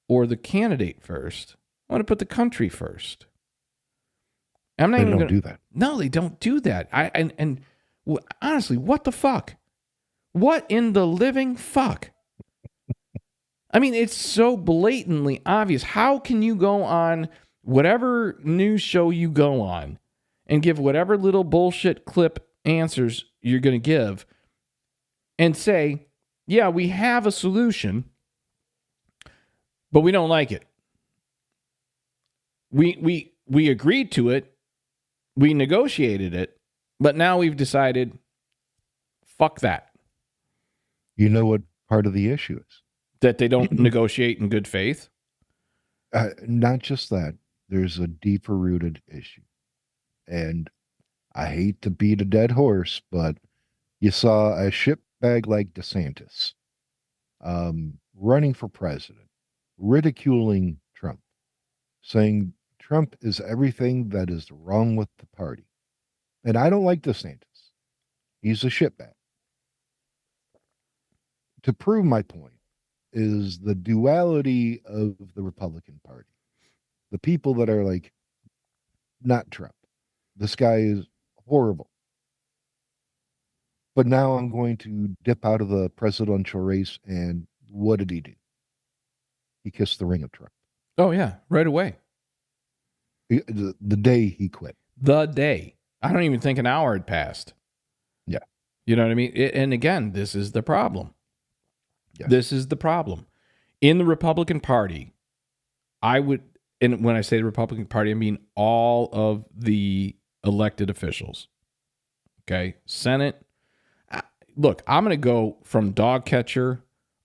Speaker 1: or the candidate first. I want to put the country first. I'm not
Speaker 2: They
Speaker 1: even
Speaker 2: don't
Speaker 1: going
Speaker 2: do that.
Speaker 1: No, they don't do that. Honestly, what the fuck? What in the living fuck? I mean, it's so blatantly obvious. How can you go on whatever news show you go on and give whatever little bullshit clip answers you're going to give and say, yeah, we have a solution, but we don't like it. We agreed to it. We negotiated it, but now we've decided, fuck that.
Speaker 2: You know what part of the issue is?
Speaker 1: That they don't negotiate in good faith?
Speaker 2: Not just that. There's a deeper rooted issue. And I hate to beat a dead horse, but you saw a shitbag like DeSantis running for president, ridiculing Trump, saying Trump is everything that is wrong with the party. And I don't like DeSantis. He's a shitbag. To prove my point is the duality of the Republican Party. The people that are like, not Trump. This guy is horrible. But now I'm going to dip out of the presidential race. And what did he do? He kissed the ring of Trump.
Speaker 1: Oh, yeah, right away.
Speaker 2: The day he quit.
Speaker 1: The day. I don't even think an hour had passed.
Speaker 2: Yeah.
Speaker 1: You know what I mean? And again, this is the problem.
Speaker 2: Yes.
Speaker 1: This is the problem. In the Republican Party, and when I say the Republican Party, I mean all of the elected officials. Okay? Senate. Look, I'm going to go from dog catcher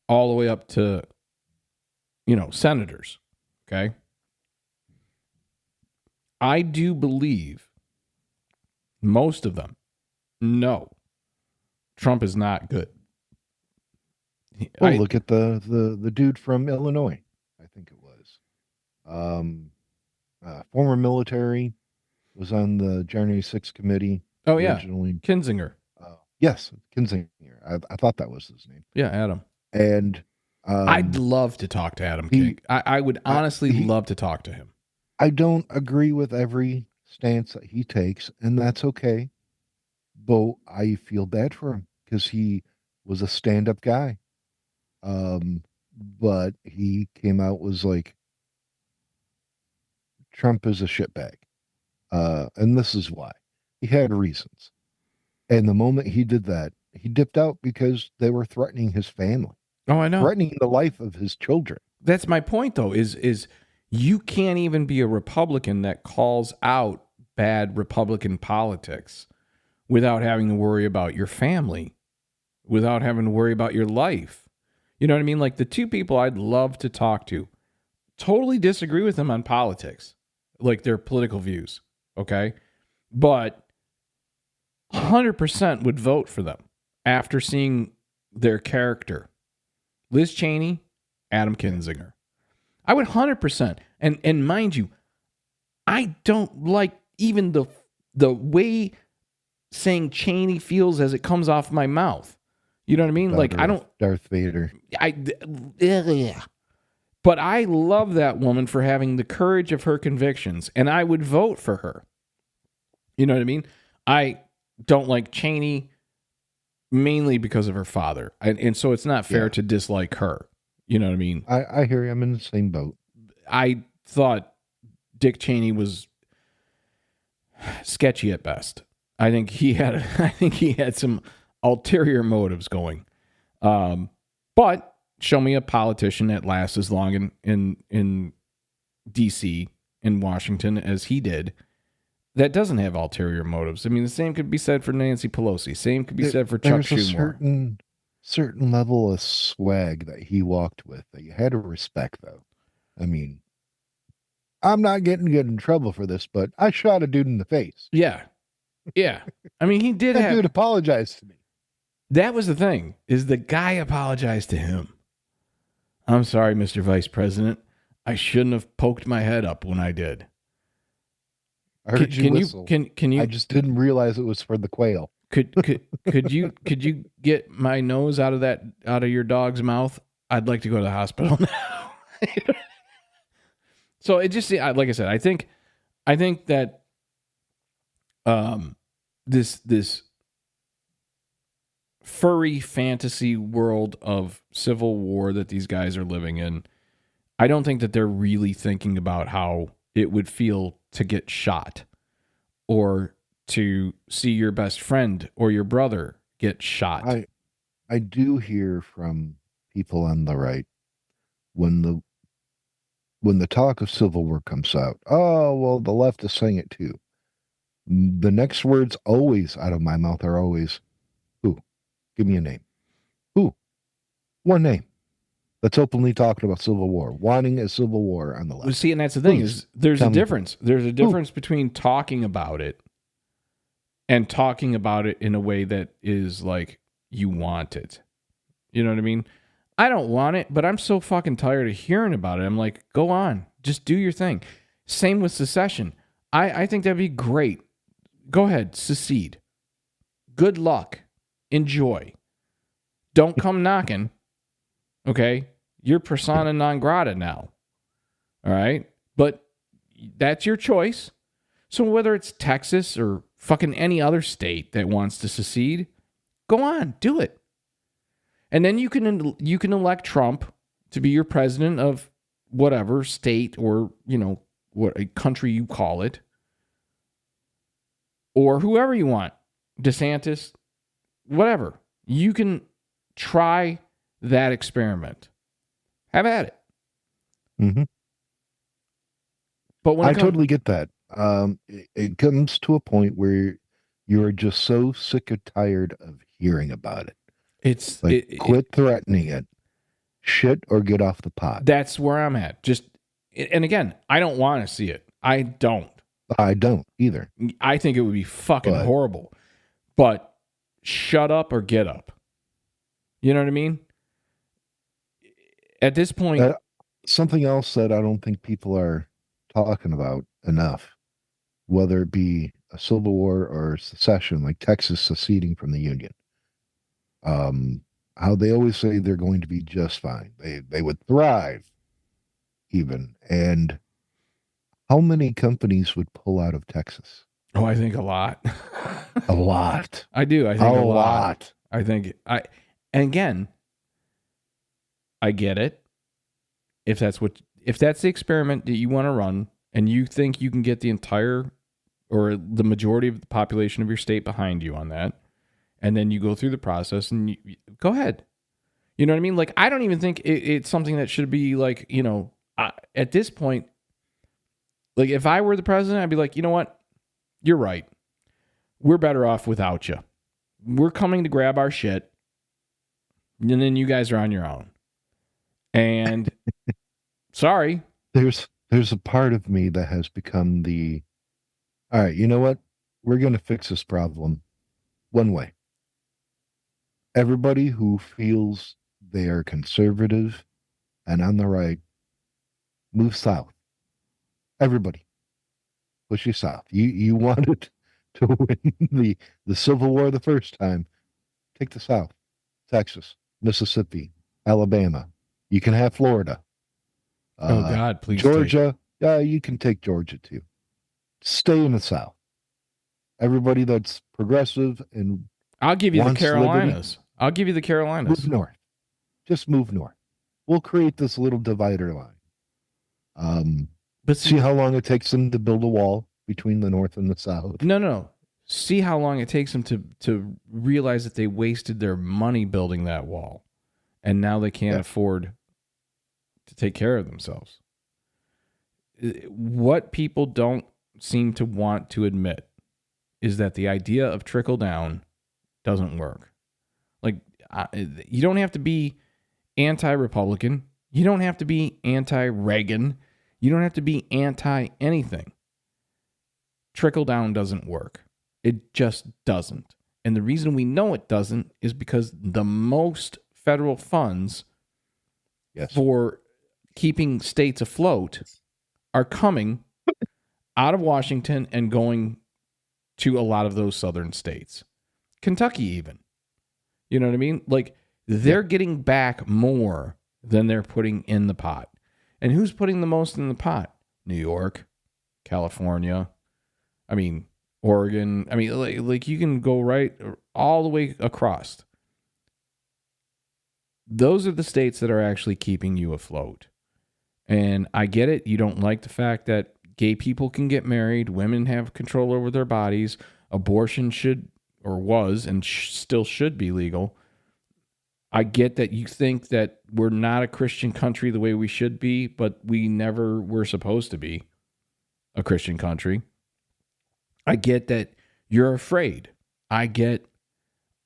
Speaker 1: all the way up to, senators. Okay? I do believe most of them know Trump is not good.
Speaker 2: Well, look at the dude from Illinois, I think it was. Former military, was on the January 6th committee.
Speaker 1: Oh, yeah.
Speaker 2: Originally.
Speaker 1: Kinzinger.
Speaker 2: Yes, Kinzinger. I thought that was his name.
Speaker 1: Yeah, Adam.
Speaker 2: And
Speaker 1: I'd love to talk to Adam King. I would honestly love to talk to him.
Speaker 2: I don't agree with every stance that he takes, and that's okay. But I feel bad for him because he was a stand-up guy. But he came out was like, Trump is a shitbag. And this is why. He had reasons. And the moment he did that, he dipped out because they were threatening his family.
Speaker 1: Oh, I know.
Speaker 2: Threatening the life of his children.
Speaker 1: That's my point, though, is you can't even be a Republican that calls out bad Republican politics without having to worry about your family, without having to worry about your life. You know what I mean? Like the two people I'd love to talk to totally disagree with them on politics, like their political views, okay? But 100% would vote for them after seeing their character. Liz Cheney, Adam Kinzinger. I would 100%. And mind you, I don't like even the way saying Cheney feels as it comes off my mouth. You know what I mean? Like I don't
Speaker 2: Darth Vader.
Speaker 1: But I love that woman for having the courage of her convictions, and I would vote for her. You know what I mean? I don't like Cheney mainly because of her father. And so it's not fair to dislike her. You know what I mean?
Speaker 2: I hear you. I'm in the same boat.
Speaker 1: I thought Dick Cheney was sketchy at best. I think he had some ulterior motives going. But show me a politician that lasts as long in D.C., in Washington, as he did, that doesn't have ulterior motives. I mean, the same could be said for Nancy Pelosi. Same could be said for Chuck Schumer.
Speaker 2: There's a certain level of swag that he walked with that you had to respect, though. I mean, I'm not getting get in trouble for this, but I shot a dude in the face.
Speaker 1: Yeah. Yeah. I mean, he did
Speaker 2: That dude
Speaker 1: have,
Speaker 2: apologized to me.
Speaker 1: that was the thing, is the guy apologized to him. I'm sorry, Mr. Vice President. I shouldn't have poked my head up when I did.
Speaker 2: I heard you whistle.
Speaker 1: Can you
Speaker 2: I just didn't realize it was for the quail.
Speaker 1: could you get my nose out of your dog's mouth? I'd like to go to the hospital now. So it just, like I said, I think that this furry fantasy world of civil war that these guys are living in, I don't think that they're really thinking about how it would feel to get shot or to see your best friend or your brother get shot.
Speaker 2: I do hear from people on the right when the talk of civil war comes out. Oh, well, the left is saying it too. The next words always out of my mouth are always, who? Give me a name. Who? One name. That's openly talking about civil war, wanting a civil war on the left.
Speaker 1: Well, see, and that's the thing, is there's a difference. There's a difference between talking about it and talking about it in a way that is like you want it. You know what I mean? I don't want it, but I'm so fucking tired of hearing about it. I'm like, go on, just do your thing. Same with secession. I think that'd be great. Go ahead, secede. Good luck. Enjoy. Don't come knocking. Okay? You're persona non grata now. All right? But that's your choice. So whether it's Texas or fucking any other state that wants to secede, go on, do it. And then you can elect Trump to be your president of whatever state or, what a country you call it. Or whoever you want. DeSantis, whatever. You can try that experiment. Have at it.
Speaker 2: Mm-hmm.
Speaker 1: But when
Speaker 2: I totally get that. It comes to a point where you're just so sick and tired of hearing about it.
Speaker 1: It's
Speaker 2: like, quit threatening it. Shit or get off the pot.
Speaker 1: That's where I'm at. And again, I don't want to see it. I don't
Speaker 2: either.
Speaker 1: I think it would be fucking horrible. But shut up or get up. You know what I mean? At this point,
Speaker 2: something else that I don't think people are talking about enough, whether it be a civil war or secession, like Texas seceding from the Union. How they always say they're going to be just fine. They would thrive even. And how many companies would pull out of Texas?
Speaker 1: Oh, I think a lot.
Speaker 2: A lot.
Speaker 1: I do. I think a lot. And again, I get it. If that's the experiment that you want to run and you think you can get the entire or the majority of the population of your state behind you on that, and then you go through the process and you go ahead. You know what I mean? Like, I don't even think it's something that should be like, at this point, like if I were the president, I'd be like, you know what? You're right. We're better off without you. We're coming to grab our shit. And then you guys are on your own. And sorry.
Speaker 2: There's a part of me that has become all right, you know what? We're going to fix this problem one way. Everybody who feels they are conservative and on the right, move south. Everybody. Push you south. You wanted to win the Civil War the first time. Take the South. Texas, Mississippi, Alabama. You can have Florida.
Speaker 1: Oh, God, please.
Speaker 2: Georgia. You can take Georgia too. Stay in the South. Everybody that's progressive and
Speaker 1: I'll give you the Carolinas.
Speaker 2: Liberty,
Speaker 1: I'll give you the Carolinas.
Speaker 2: Move north. Just move north. We'll create this little divider line. But see how long it takes them to build a wall between the north and the south.
Speaker 1: No. See how long it takes them to realize that they wasted their money building that wall, and now they can't afford to take care of themselves. What people don't seem to want to admit is that the idea of trickle down doesn't work. Like, you don't have to be anti-Republican. You don't have to be anti-Reagan. You don't have to be anti anything. Trickle down doesn't work. It just doesn't. And the reason we know it doesn't is because the most federal funds for keeping states afloat are coming out of Washington and going to a lot of those southern states. Kentucky even. You know what I mean? Like, they're getting back more than they're putting in the pot. And who's putting the most in the pot? New York, California, I mean, Oregon. I mean, like you can go right all the way across. Those are the states that are actually keeping you afloat. And I get it. You don't like the fact that gay people can get married, women have control over their bodies, abortion should or was and still should be legal. I get that you think that we're not a Christian country the way we should be, but we never were supposed to be a Christian country. I get that you're afraid. I get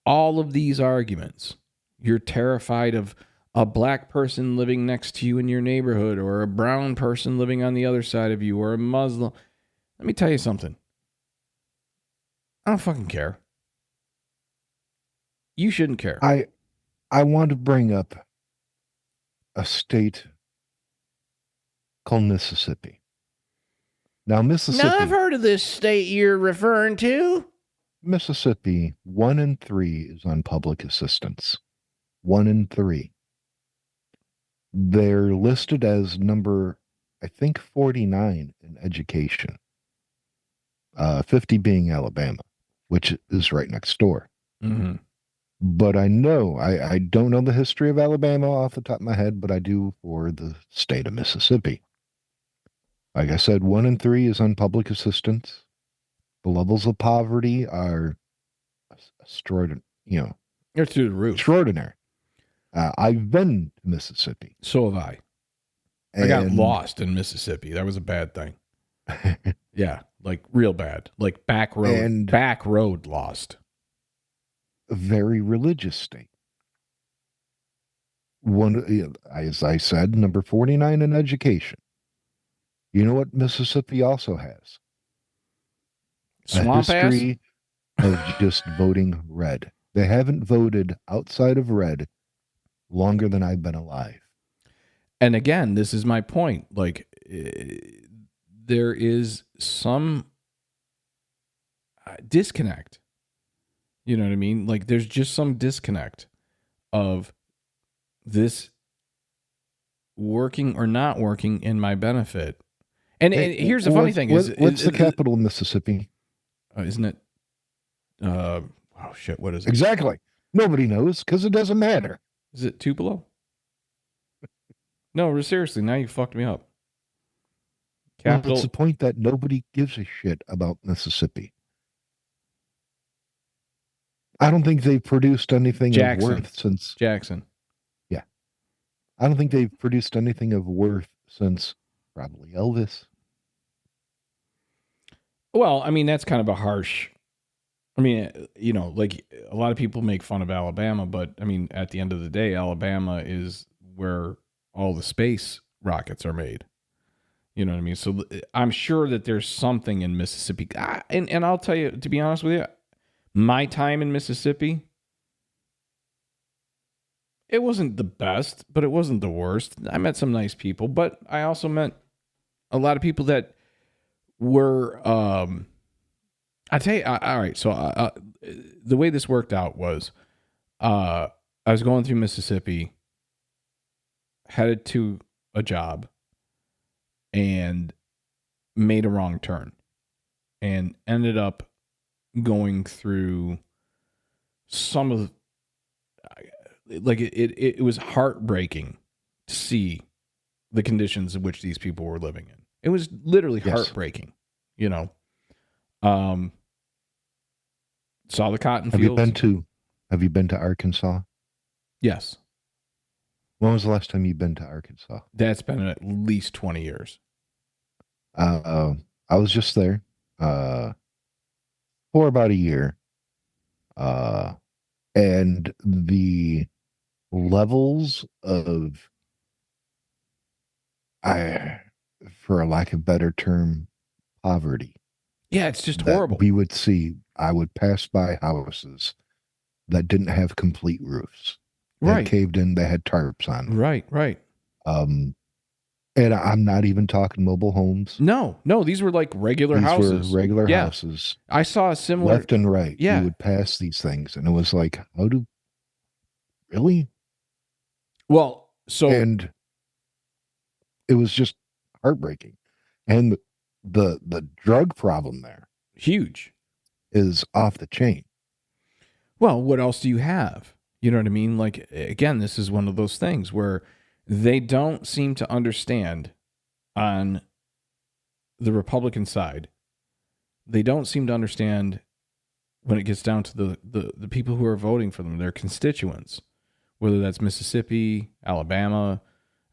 Speaker 1: all of these arguments. You're terrified of a black person living next to you in your neighborhood, or a brown person living on the other side of you, or a Muslim. Let me tell you something. I don't fucking care. You shouldn't care.
Speaker 2: I want to bring up a state called Mississippi. Now, Mississippi.
Speaker 1: Now, I've heard of this state you're referring to.
Speaker 2: Mississippi, 1 in 3 is on public assistance. 1 in 3. They're listed as number, I think, 49 in education. 50 being Alabama, which is right next door.
Speaker 1: Mm-hmm.
Speaker 2: But I know, I don't know the history of Alabama off the top of my head, but I do for the state of Mississippi. Like I said, 1 in 3 is on public assistance. The levels of poverty are extraordinary,
Speaker 1: They're through the roof.
Speaker 2: Extraordinary. I've been to Mississippi.
Speaker 1: So have I. I got lost in Mississippi. That was a bad thing. Yeah, like real bad. Like back road lost.
Speaker 2: A very religious state. As I said, number 49 in education. You know what Mississippi also has?
Speaker 1: Swamp
Speaker 2: a history of just voting red. They haven't voted outside of red longer than I've been alive.
Speaker 1: And again, this is my point. Like, there is some disconnect. You know what I mean? Like, there's just some disconnect of this working or not working in my benefit. And here's the funny thing:
Speaker 2: what's the capital of Mississippi?
Speaker 1: Isn't it? Oh shit! What is it?
Speaker 2: Exactly. Nobody knows because it doesn't matter.
Speaker 1: Is it Tupelo? No, seriously. Now you fucked me up.
Speaker 2: Capital. Well, it's the point that nobody gives a shit about Mississippi. I don't think they've produced anything of worth since
Speaker 1: Jackson.
Speaker 2: Yeah, I don't think they've produced anything of worth since probably Elvis.
Speaker 1: Well, I mean, that's kind of a harsh. I mean, like a lot of people make fun of Alabama, but I mean, at the end of the day, Alabama is where all the space rockets are made. You know what I mean? So I'm sure that there's something in Mississippi. And I'll tell you, to be honest with you, my time in Mississippi, it wasn't the best, but it wasn't the worst. I met some nice people, but I also met a lot of people that were, I tell you, all right. So the way this worked out was, I was going through Mississippi, headed to a job, and made a wrong turn, and ended up going through some of it was heartbreaking to see the conditions in which these people were living in. It was literally heartbreaking, saw the cotton fields.
Speaker 2: Have you been to Arkansas?
Speaker 1: Yes.
Speaker 2: When was the last time you've been to Arkansas?
Speaker 1: That's been at least 20 years.
Speaker 2: I was just there for about a year. And the levels of for a lack of better term, poverty
Speaker 1: Yeah, it's just
Speaker 2: that
Speaker 1: horrible.
Speaker 2: we would see. I would pass by houses that didn't have complete roofs. They had
Speaker 1: Right,
Speaker 2: caved in, they had tarps on them.
Speaker 1: right.
Speaker 2: Um, and I'm not even talking mobile homes.
Speaker 1: No, these were like regular
Speaker 2: These were
Speaker 1: houses.
Speaker 2: regular
Speaker 1: Yeah,
Speaker 2: houses,
Speaker 1: I saw a similar.
Speaker 2: left and right. You
Speaker 1: Yeah,
Speaker 2: would pass these things, and it was like, how do really?
Speaker 1: well, so
Speaker 2: And it was just heartbreaking. And the drug problem there
Speaker 1: huge.
Speaker 2: is off the chain.
Speaker 1: Well, what else do you have? You know what I mean? Like, again, this is one of those things where they don't seem to understand on the Republican side. They don't seem to understand when it gets down to the people who are voting for them, their constituents, whether that's Mississippi, Alabama.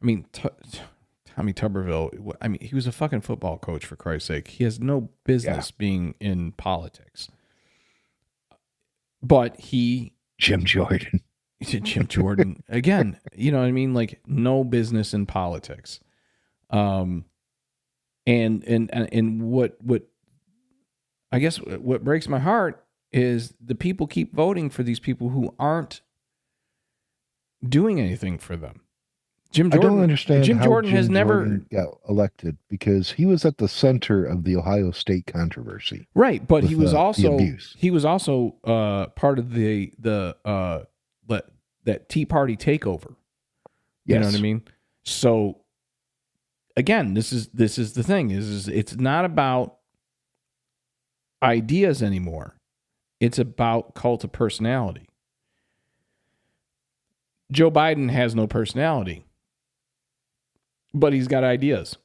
Speaker 1: I mean, Tommy Tuberville, I mean, he was a fucking football coach, for Christ's sake. He has no business being in politics. But
Speaker 2: Jim Jordan.
Speaker 1: Jim Jordan, again, you know what I mean? Like, no business in politics. And what I guess what breaks my heart is the people keep voting for these people who aren't doing anything for them. Jim Jordan,
Speaker 2: I don't understand
Speaker 1: Jim
Speaker 2: how
Speaker 1: Jordan
Speaker 2: Jim
Speaker 1: has never
Speaker 2: Jordan got elected because he was at the center of the Ohio State controversy.
Speaker 1: right, but
Speaker 2: with
Speaker 1: he was
Speaker 2: the
Speaker 1: also
Speaker 2: abuse.
Speaker 1: part of that Tea Party takeover. You know what I mean? So again, this is the thing is it's not about ideas anymore. It's about cult of personality. Joe Biden has no personality, but he's got ideas.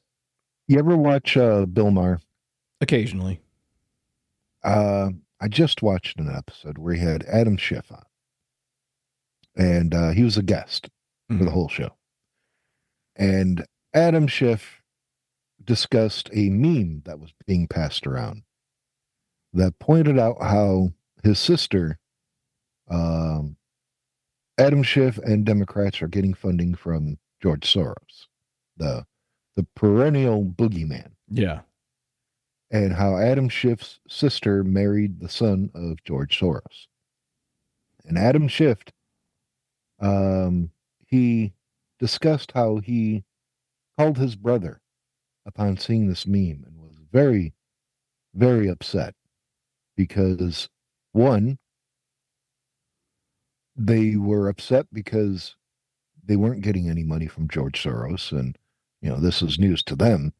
Speaker 2: You ever watch Bill Maher?
Speaker 1: Occasionally.
Speaker 2: I just watched an episode where he had Adam Schiff on, and he was a guest for the whole show. And Adam Schiff discussed a meme that was being passed around that pointed out how his sister, Adam Schiff, and Democrats are getting funding from George Soros, the perennial boogeyman.
Speaker 1: Yeah.
Speaker 2: And how Adam Schiff's sister married the son of George Soros. And Adam Schiff, he discussed how he called his brother upon seeing this meme and was very, very upset because, one, they were upset because they weren't getting any money from George Soros, and this is news to them.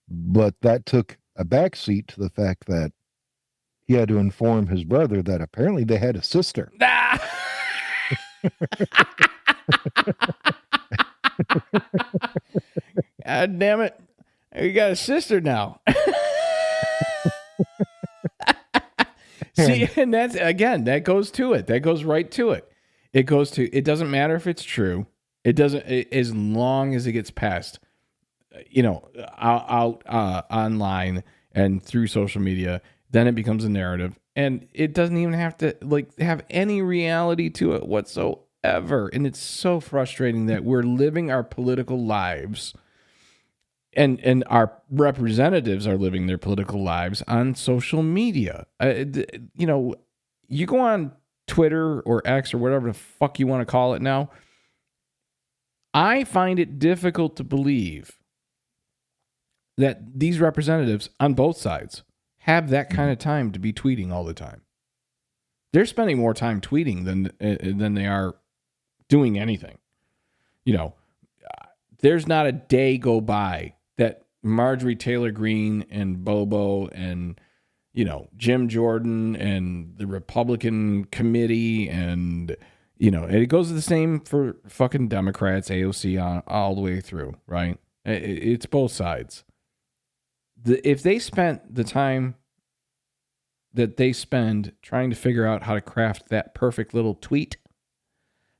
Speaker 2: But that took a backseat to the fact that he had to inform his brother that apparently they had a sister.
Speaker 1: God damn it. You got a sister now. See, and that's, again, that goes to it. That goes right to it. It doesn't matter if it's true. It doesn't, as long as it gets passed, out online and through social media, then it becomes a narrative. And it doesn't even have to have any reality to it whatsoever. And it's so frustrating that we're living our political lives and our representatives are living their political lives on social media. You go on Twitter or X or whatever the fuck you want to call it now. I find it difficult to believe that these representatives on both sides have that kind of time to be tweeting all the time. They're spending more time tweeting than they are doing anything. There's not a day go by that Marjorie Taylor Greene and Bobo and Jim Jordan and the Republican committee and it goes the same for fucking Democrats, AOC all the way through, right? It's both sides. If they spent the time that they spend trying to figure out how to craft that perfect little tweet,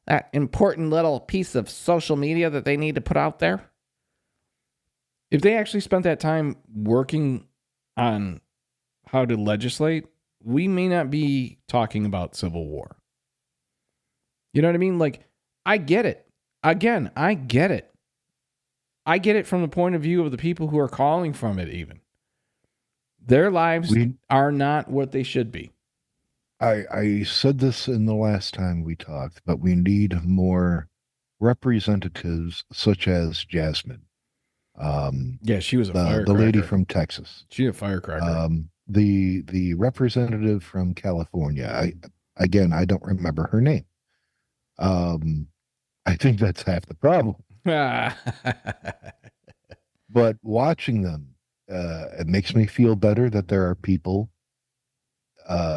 Speaker 1: that important little piece of social media that they need to put out there, if they actually spent that time working on how to legislate, we may not be talking about civil war. You know what I mean? I get it. Again, I get it. I get it from the point of view of the people who are calling from it. Even their lives are not what they should be.
Speaker 2: I said this in the last time we talked, but we need more representatives such as Jasmine.
Speaker 1: Yeah, she was a
Speaker 2: the
Speaker 1: firecracker.
Speaker 2: lady from Texas.
Speaker 1: She's a firecracker.
Speaker 2: The representative from California. I don't remember her name. I think that's half the problem. But watching them, it makes me feel better that there are people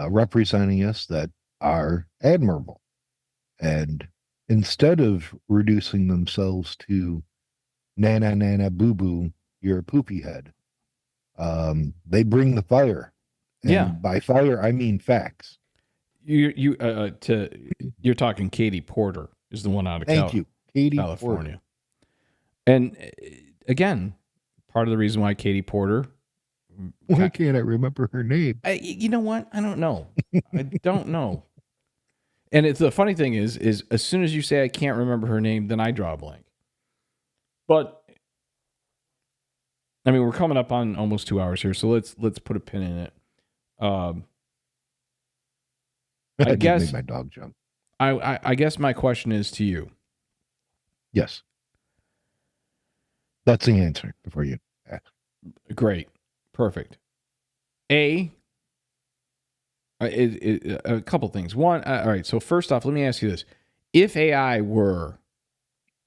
Speaker 2: representing us that are admirable. And instead of reducing themselves to nana nana boo boo, you're a poopy head, they bring the fire. And
Speaker 1: yeah,
Speaker 2: by fire I mean facts.
Speaker 1: You're talking Katie Porter is the one out of
Speaker 2: Katie
Speaker 1: California.
Speaker 2: Porter.
Speaker 1: And again, part of the reason why Katie Porter.
Speaker 2: Why can't I remember her name?
Speaker 1: You know what? I don't know. I don't know. And it's the funny thing is as soon as you say I can't remember her name, then I draw a blank. But I mean, we're coming up on almost 2 hours here, so let's put a pin in it. I guess
Speaker 2: made my dog jump.
Speaker 1: I guess my question is to you.
Speaker 2: Yes. That's the answer before you ask.
Speaker 1: Great. Perfect. A couple things. One, all right, so first off, let me ask you this. If AI were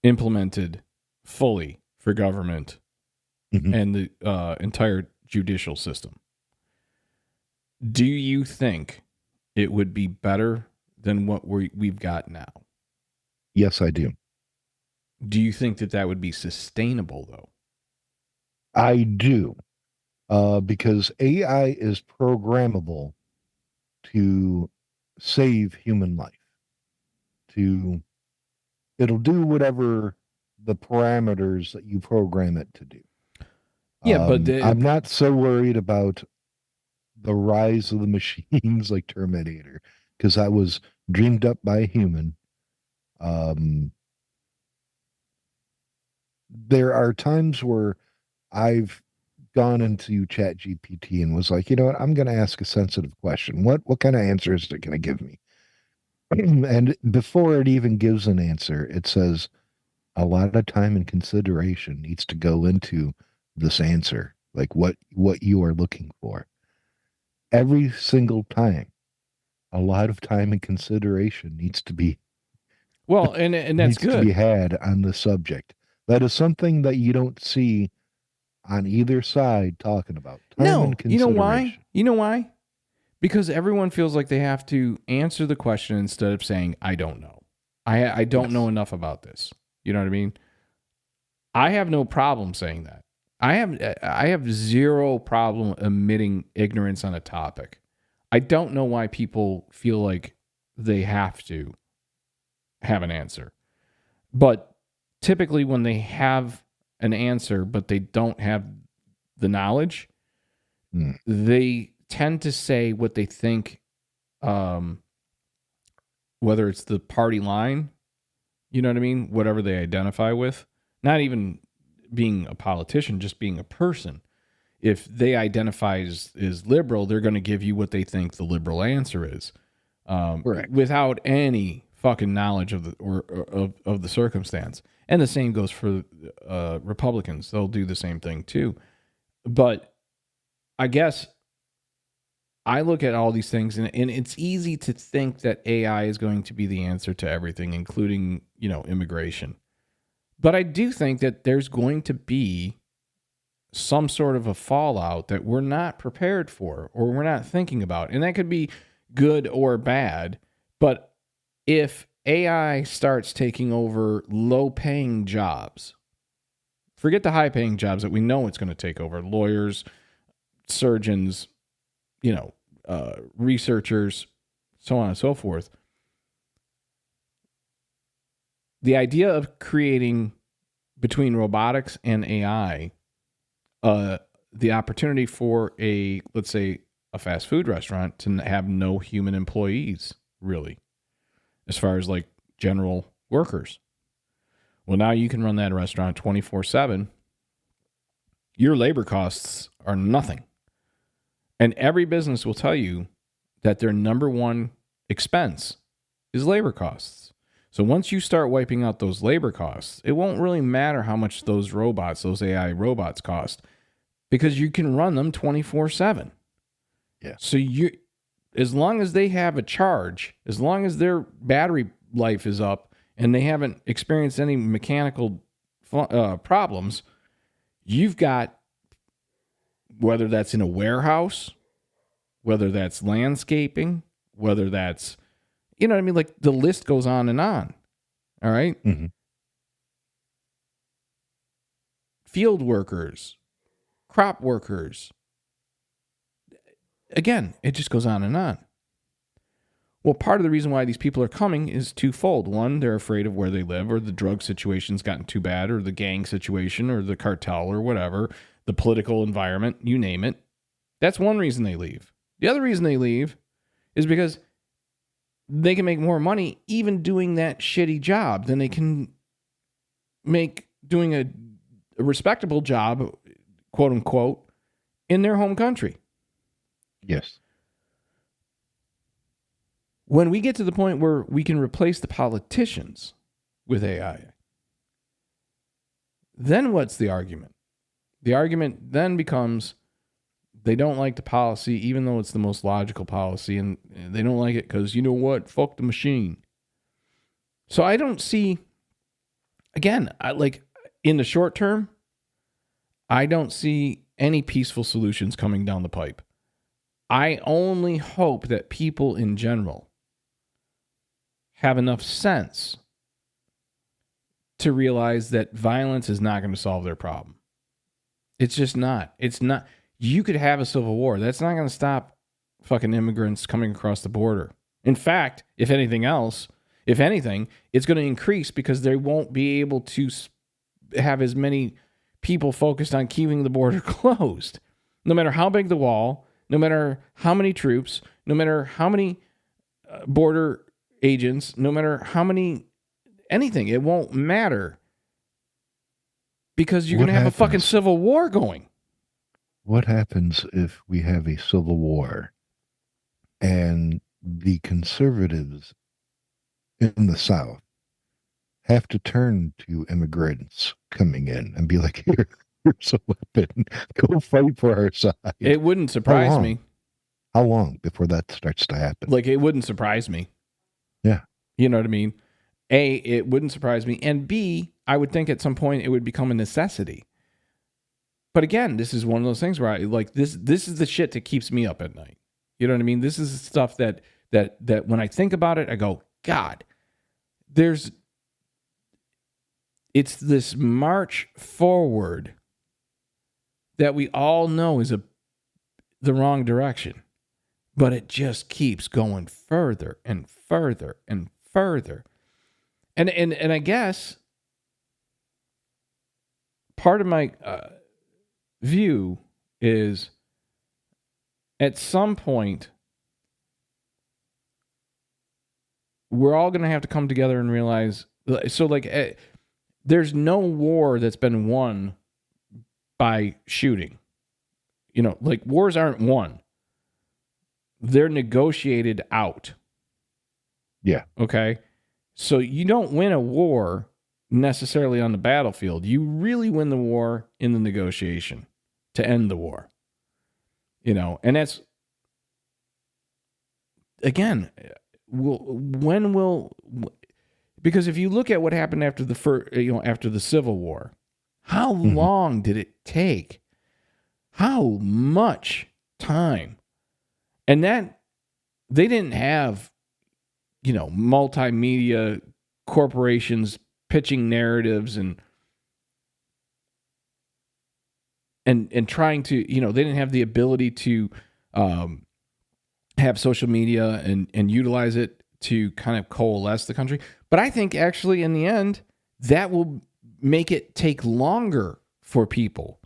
Speaker 1: implemented fully for government and the entire judicial system, do you think it would be better than what we've got now?
Speaker 2: Yes, I do.
Speaker 1: Do you think that would be sustainable, though?
Speaker 2: I do, because AI is programmable to save human life. It'll do whatever the parameters that you program it to do.
Speaker 1: Yeah, but
Speaker 2: I'm not so worried about the rise of the machines like Terminator, because that was dreamed up by a human. There are times where I've gone into ChatGPT and was like, you know what, I'm going to ask a sensitive question. What kind of answer is it going to give me? And before it even gives an answer, it says a lot of time and consideration needs to go into this answer, like what you are looking for. Every single time, a lot of time and consideration needs to be
Speaker 1: and that's good
Speaker 2: to be had on the subject. That is something that you don't see on either side talking about. Time and consideration.
Speaker 1: You know why? You know why? Because everyone feels like they have to answer the question instead of saying, I don't know. I don't know enough about this. You know what I mean? I have no problem saying that. I have zero problem admitting ignorance on a topic. I don't know why people feel like they have to have an answer. But typically when they have an answer, but they don't have the knowledge, they tend to say what they think, whether it's the party line, you know what I mean? Whatever they identify with, not even being a politician, just being a person. If they identify as liberal, they're going to give you what they think the liberal answer is, without any fucking knowledge of the circumstance. And the same goes for Republicans. They'll do the same thing too. But I guess I look at all these things, and it's easy to think that AI is going to be the answer to everything, including, immigration. But I do think that there's going to be some sort of a fallout that we're not prepared for or we're not thinking about. And that could be good or bad. But if AI starts taking over low-paying jobs, forget the high-paying jobs that we know it's going to take over, lawyers, surgeons, researchers, so on and so forth. The idea of creating between robotics and AI, the opportunity for let's say a fast food restaurant to have no human employees, really, as far as like general workers. Well, now you can run that restaurant 24/7. Your labor costs are nothing. And every business will tell you that their number one expense is labor costs. So once you start wiping out those labor costs, it won't really matter how much those robots, those AI robots cost, because you can run them 24/7.
Speaker 2: Yeah.
Speaker 1: So as long as they have a charge, as long as their battery life is up and they haven't experienced any mechanical problems, you've got, whether that's in a warehouse, whether that's landscaping, whether that's, you know what I mean? Like the list goes on and on. All right.
Speaker 2: Mm-hmm.
Speaker 1: Field workers, crop workers. Again, it just goes on and on. Well, part of the reason why these people are coming is twofold. One, they're afraid of where they live, or the drug situation's gotten too bad, or the gang situation, or the cartel, or whatever, the political environment, you name it. That's one reason they leave. The other reason they leave is because they can make more money even doing that shitty job than they can make doing a respectable job, quote unquote, in their home country.
Speaker 2: Yes.
Speaker 1: When we get to the point where we can replace the politicians with AI, then what's the argument? The argument then becomes they don't like the policy, even though it's the most logical policy, and they don't like it because, you know what, fuck the machine. So I don't see, again, in the short term, I don't see any peaceful solutions coming down the pipe. I only hope that people in general have enough sense to realize that violence is not going to solve their problem. It's just not. It's not. You could have a civil war. That's not going to stop fucking immigrants coming across the border. In fact, if anything, it's going to increase because they won't be able to have as many people focused on keeping the border closed. No matter how big the wall, no matter how many troops, no matter how many border agents, no matter how many anything, it won't matter because you're going to have a fucking civil war going.
Speaker 2: What happens if we have a civil war and the conservatives in the South have to turn to immigrants coming in and be like, here's a weapon, go fight for our side?
Speaker 1: It wouldn't surprise me.
Speaker 2: How long before that starts to happen?
Speaker 1: Like, it wouldn't surprise me.
Speaker 2: Yeah.
Speaker 1: You know what I mean? A, it wouldn't surprise me. And B, I would think at some point it would become a necessity. But again, this is one of those things where I like this is the shit that keeps me up at night. You know what I mean? This is the stuff that when I think about it, I go, God, it's this march forward that we all know is the wrong direction. But it just keeps going further and further and further. And I guess part of my view is at some point we're all going to have to come together and realize, so like there's no war that's been won by shooting. You know, like wars aren't won. They're negotiated out.
Speaker 2: Yeah.
Speaker 1: Okay. So you don't win a war necessarily on the battlefield. You really win the war in the negotiation to end the war. You know, and that's, again, because if you look at what happened after after the Civil War, how long did it take? How much time? And that they didn't have, multimedia corporations pitching narratives and trying to, they didn't have the ability to have social media and utilize it to kind of coalesce the country. But I think actually in the end, that will make it take longer for people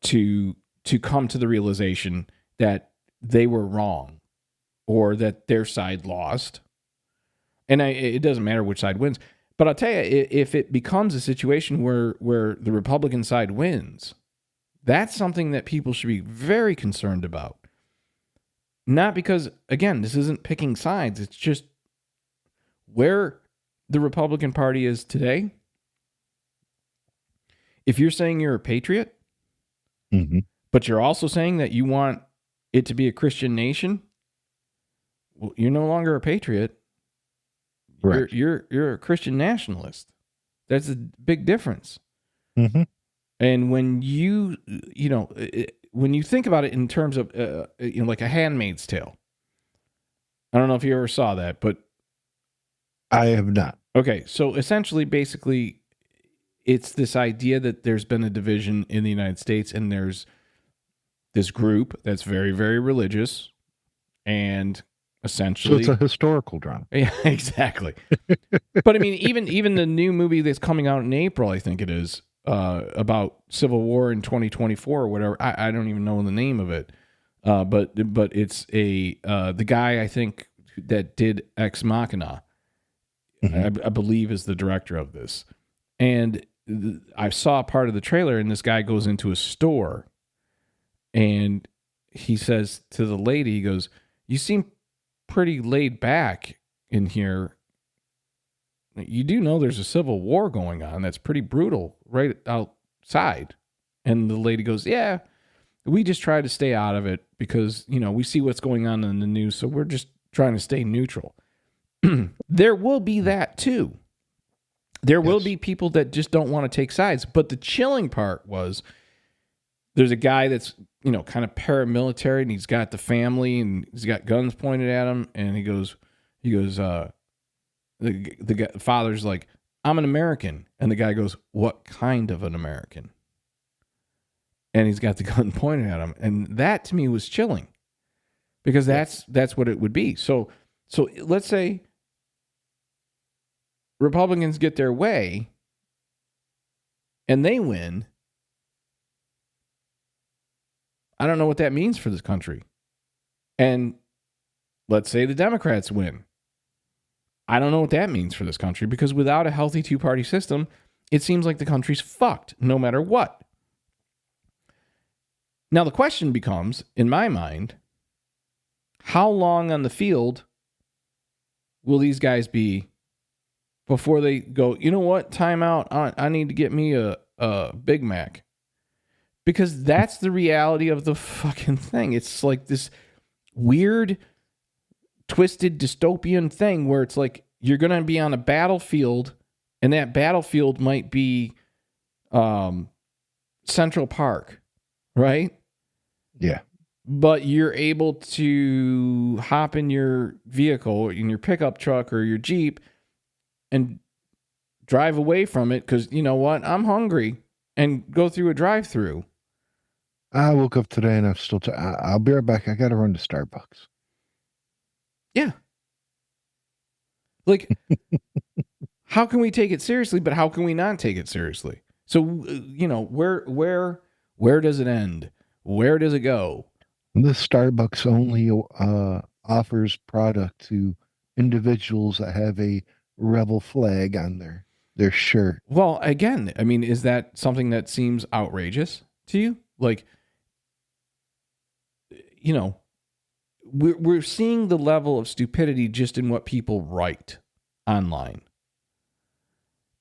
Speaker 1: to come to the realization that they were wrong or that their side lost. And it doesn't matter which side wins. But I'll tell you, if it becomes a situation where the Republican side wins, that's something that people should be very concerned about. Not because, again, this isn't picking sides. It's just where the Republican Party is today. If you're saying you're a patriot, but you're also saying that you want it to be a Christian nation, well, you're no longer a patriot.
Speaker 2: Correct.
Speaker 1: You're a Christian nationalist. That's a big difference.
Speaker 2: Mm-hmm.
Speaker 1: And when you think about it in terms of like A Handmaid's Tale, I don't know if you ever saw that, but
Speaker 2: I have not.
Speaker 1: Okay, so essentially, basically, it's this idea that there's been a division in the United States, and there's this group that's very, very religious, and essentially,
Speaker 2: so it's a historical drama.
Speaker 1: Yeah, exactly. But I mean, even the new movie that's coming out in April, I think it is, about Civil War in 2024 or whatever. I don't even know the name of it, but it's the guy I think that did Ex Machina. I believe is the director of this. And I saw part of the trailer, and this guy goes into a store, and he says to the lady, he goes, "You seem pretty laid back in here. You do know there's a civil war going on that's pretty brutal right outside." And the lady goes, "Yeah, we just try to stay out of it because, we see what's going on in the news, so we're just trying to stay neutral." There will be that too. There will be people that just don't want to take sides. But the chilling part was there's a guy that's, kind of paramilitary, and he's got the family, and he's got guns pointed at him. And he goes, the father's like, "I'm an American." And the guy goes, "What kind of an American?" And he's got the gun pointed at him. And that to me was chilling because that's what it would be. So let's say Republicans get their way and they win. I don't know what that means for this country. And let's say the Democrats win. I don't know what that means for this country, because without a healthy two-party system, it seems like the country's fucked no matter what. Now, the question becomes, in my mind, how long on the field will these guys be before they go, "You know what, time out, I need to get me a Big Mac"? Because that's the reality of the fucking thing. It's like this weird, twisted, dystopian thing where it's like you're going to be on a battlefield, and that battlefield might be Central Park, right?
Speaker 2: Yeah.
Speaker 1: But you're able to hop in your vehicle, in your pickup truck or your Jeep, and drive away from it because, you know what, I'm hungry, and go through a drive-through.
Speaker 2: I woke up today and I'm still... I'll be right back. I got to run to Starbucks.
Speaker 1: Yeah. Like, how can we take it seriously, but how can we not take it seriously? So, where does it end? Where does it go?
Speaker 2: This Starbucks only offers product to individuals that have a rebel flag on their shirt.
Speaker 1: Well, again, I mean, is that something that seems outrageous to you? Like, we're seeing the level of stupidity just in what people write online.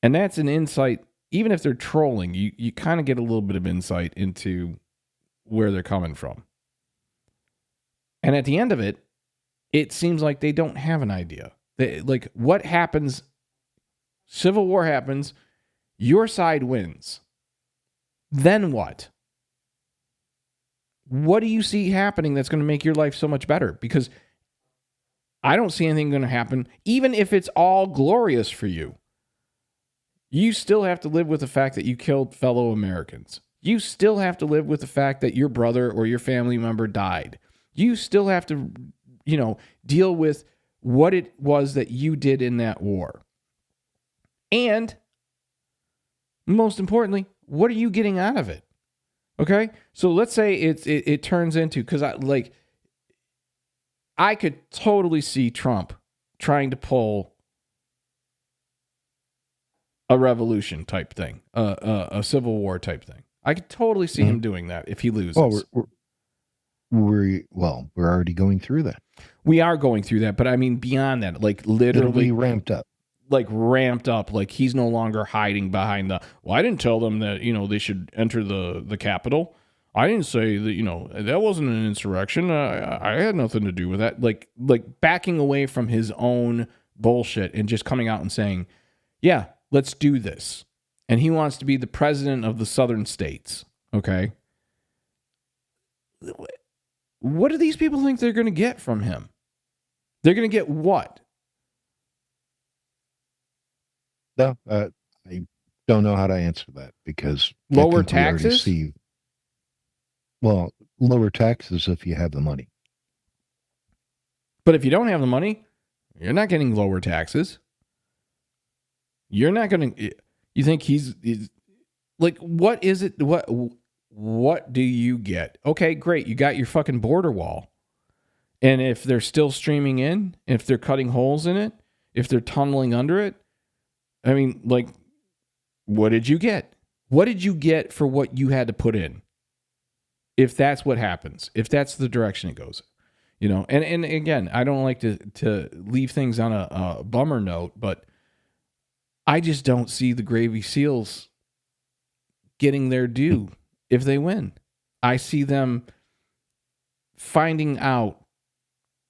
Speaker 1: And that's an insight, even if they're trolling, you kind of get a little bit of insight into where they're coming from. And at the end of it, it seems like they don't have an idea. Like, what happens? Civil war happens. Your side wins. Then what? What do you see happening that's going to make your life so much better? Because I don't see anything going to happen. Even if it's all glorious for you, you still have to live with the fact that you killed fellow Americans. You still have to live with the fact that your brother or your family member died. You still have to, deal with what it was that you did in that war. And most importantly, what are you getting out of it? Okay? So let's say it turns into, because I could totally see Trump trying to pull a revolution type thing, a civil war type thing. I could totally see him doing that if he loses.
Speaker 2: Well, we're already going through that.
Speaker 1: We are going through that, but I mean beyond that, like literally
Speaker 2: It'll be ramped up.
Speaker 1: Like ramped up, like he's no longer hiding behind well, I didn't tell them that, they should enter the Capitol. I didn't say that, that wasn't an insurrection. I had nothing to do with that. Like backing away from his own bullshit and just coming out and saying, yeah, let's do this. And he wants to be the president of the southern states. Okay. What do these people think they're going to get from him? They're going to get what?
Speaker 2: No, I don't know how to answer that because
Speaker 1: lower taxes.
Speaker 2: Lower taxes if you have the money.
Speaker 1: But if you don't have the money, you're not getting lower taxes. You're not going to. You think he's like, what is it? What do you get? Okay, great. You got your fucking border wall. And if they're still streaming in, if they're cutting holes in it, if they're tunneling under it, I mean, like, what did you get? What did you get for what you had to put in? If that's what happens, if that's the direction it goes, and again, I don't like to leave things on a bummer note, but I just don't see the Gravy Seals getting their due if they win. I see them finding out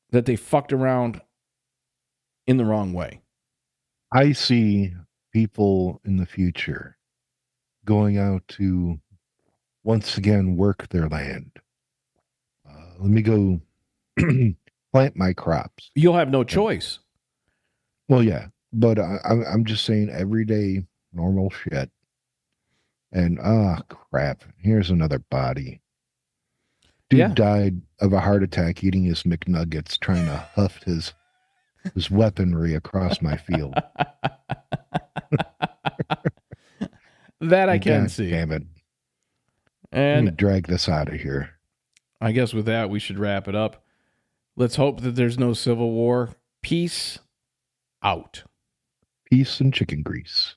Speaker 1: that they fucked around in the wrong way.
Speaker 2: I see people in the future going out to once again work their land. Let me go plant my crops.
Speaker 1: You'll have no choice.
Speaker 2: Well, yeah, but I'm just saying everyday normal shit. And crap, here's another body. Dude died of a heart attack eating his McNuggets, trying to huff his weaponry across my field.
Speaker 1: That I can see.
Speaker 2: Damn it.
Speaker 1: And
Speaker 2: let me drag this out of here.
Speaker 1: I guess with that, we should wrap it up. Let's hope that there's no civil war. Peace out.
Speaker 2: Peace and chicken grease.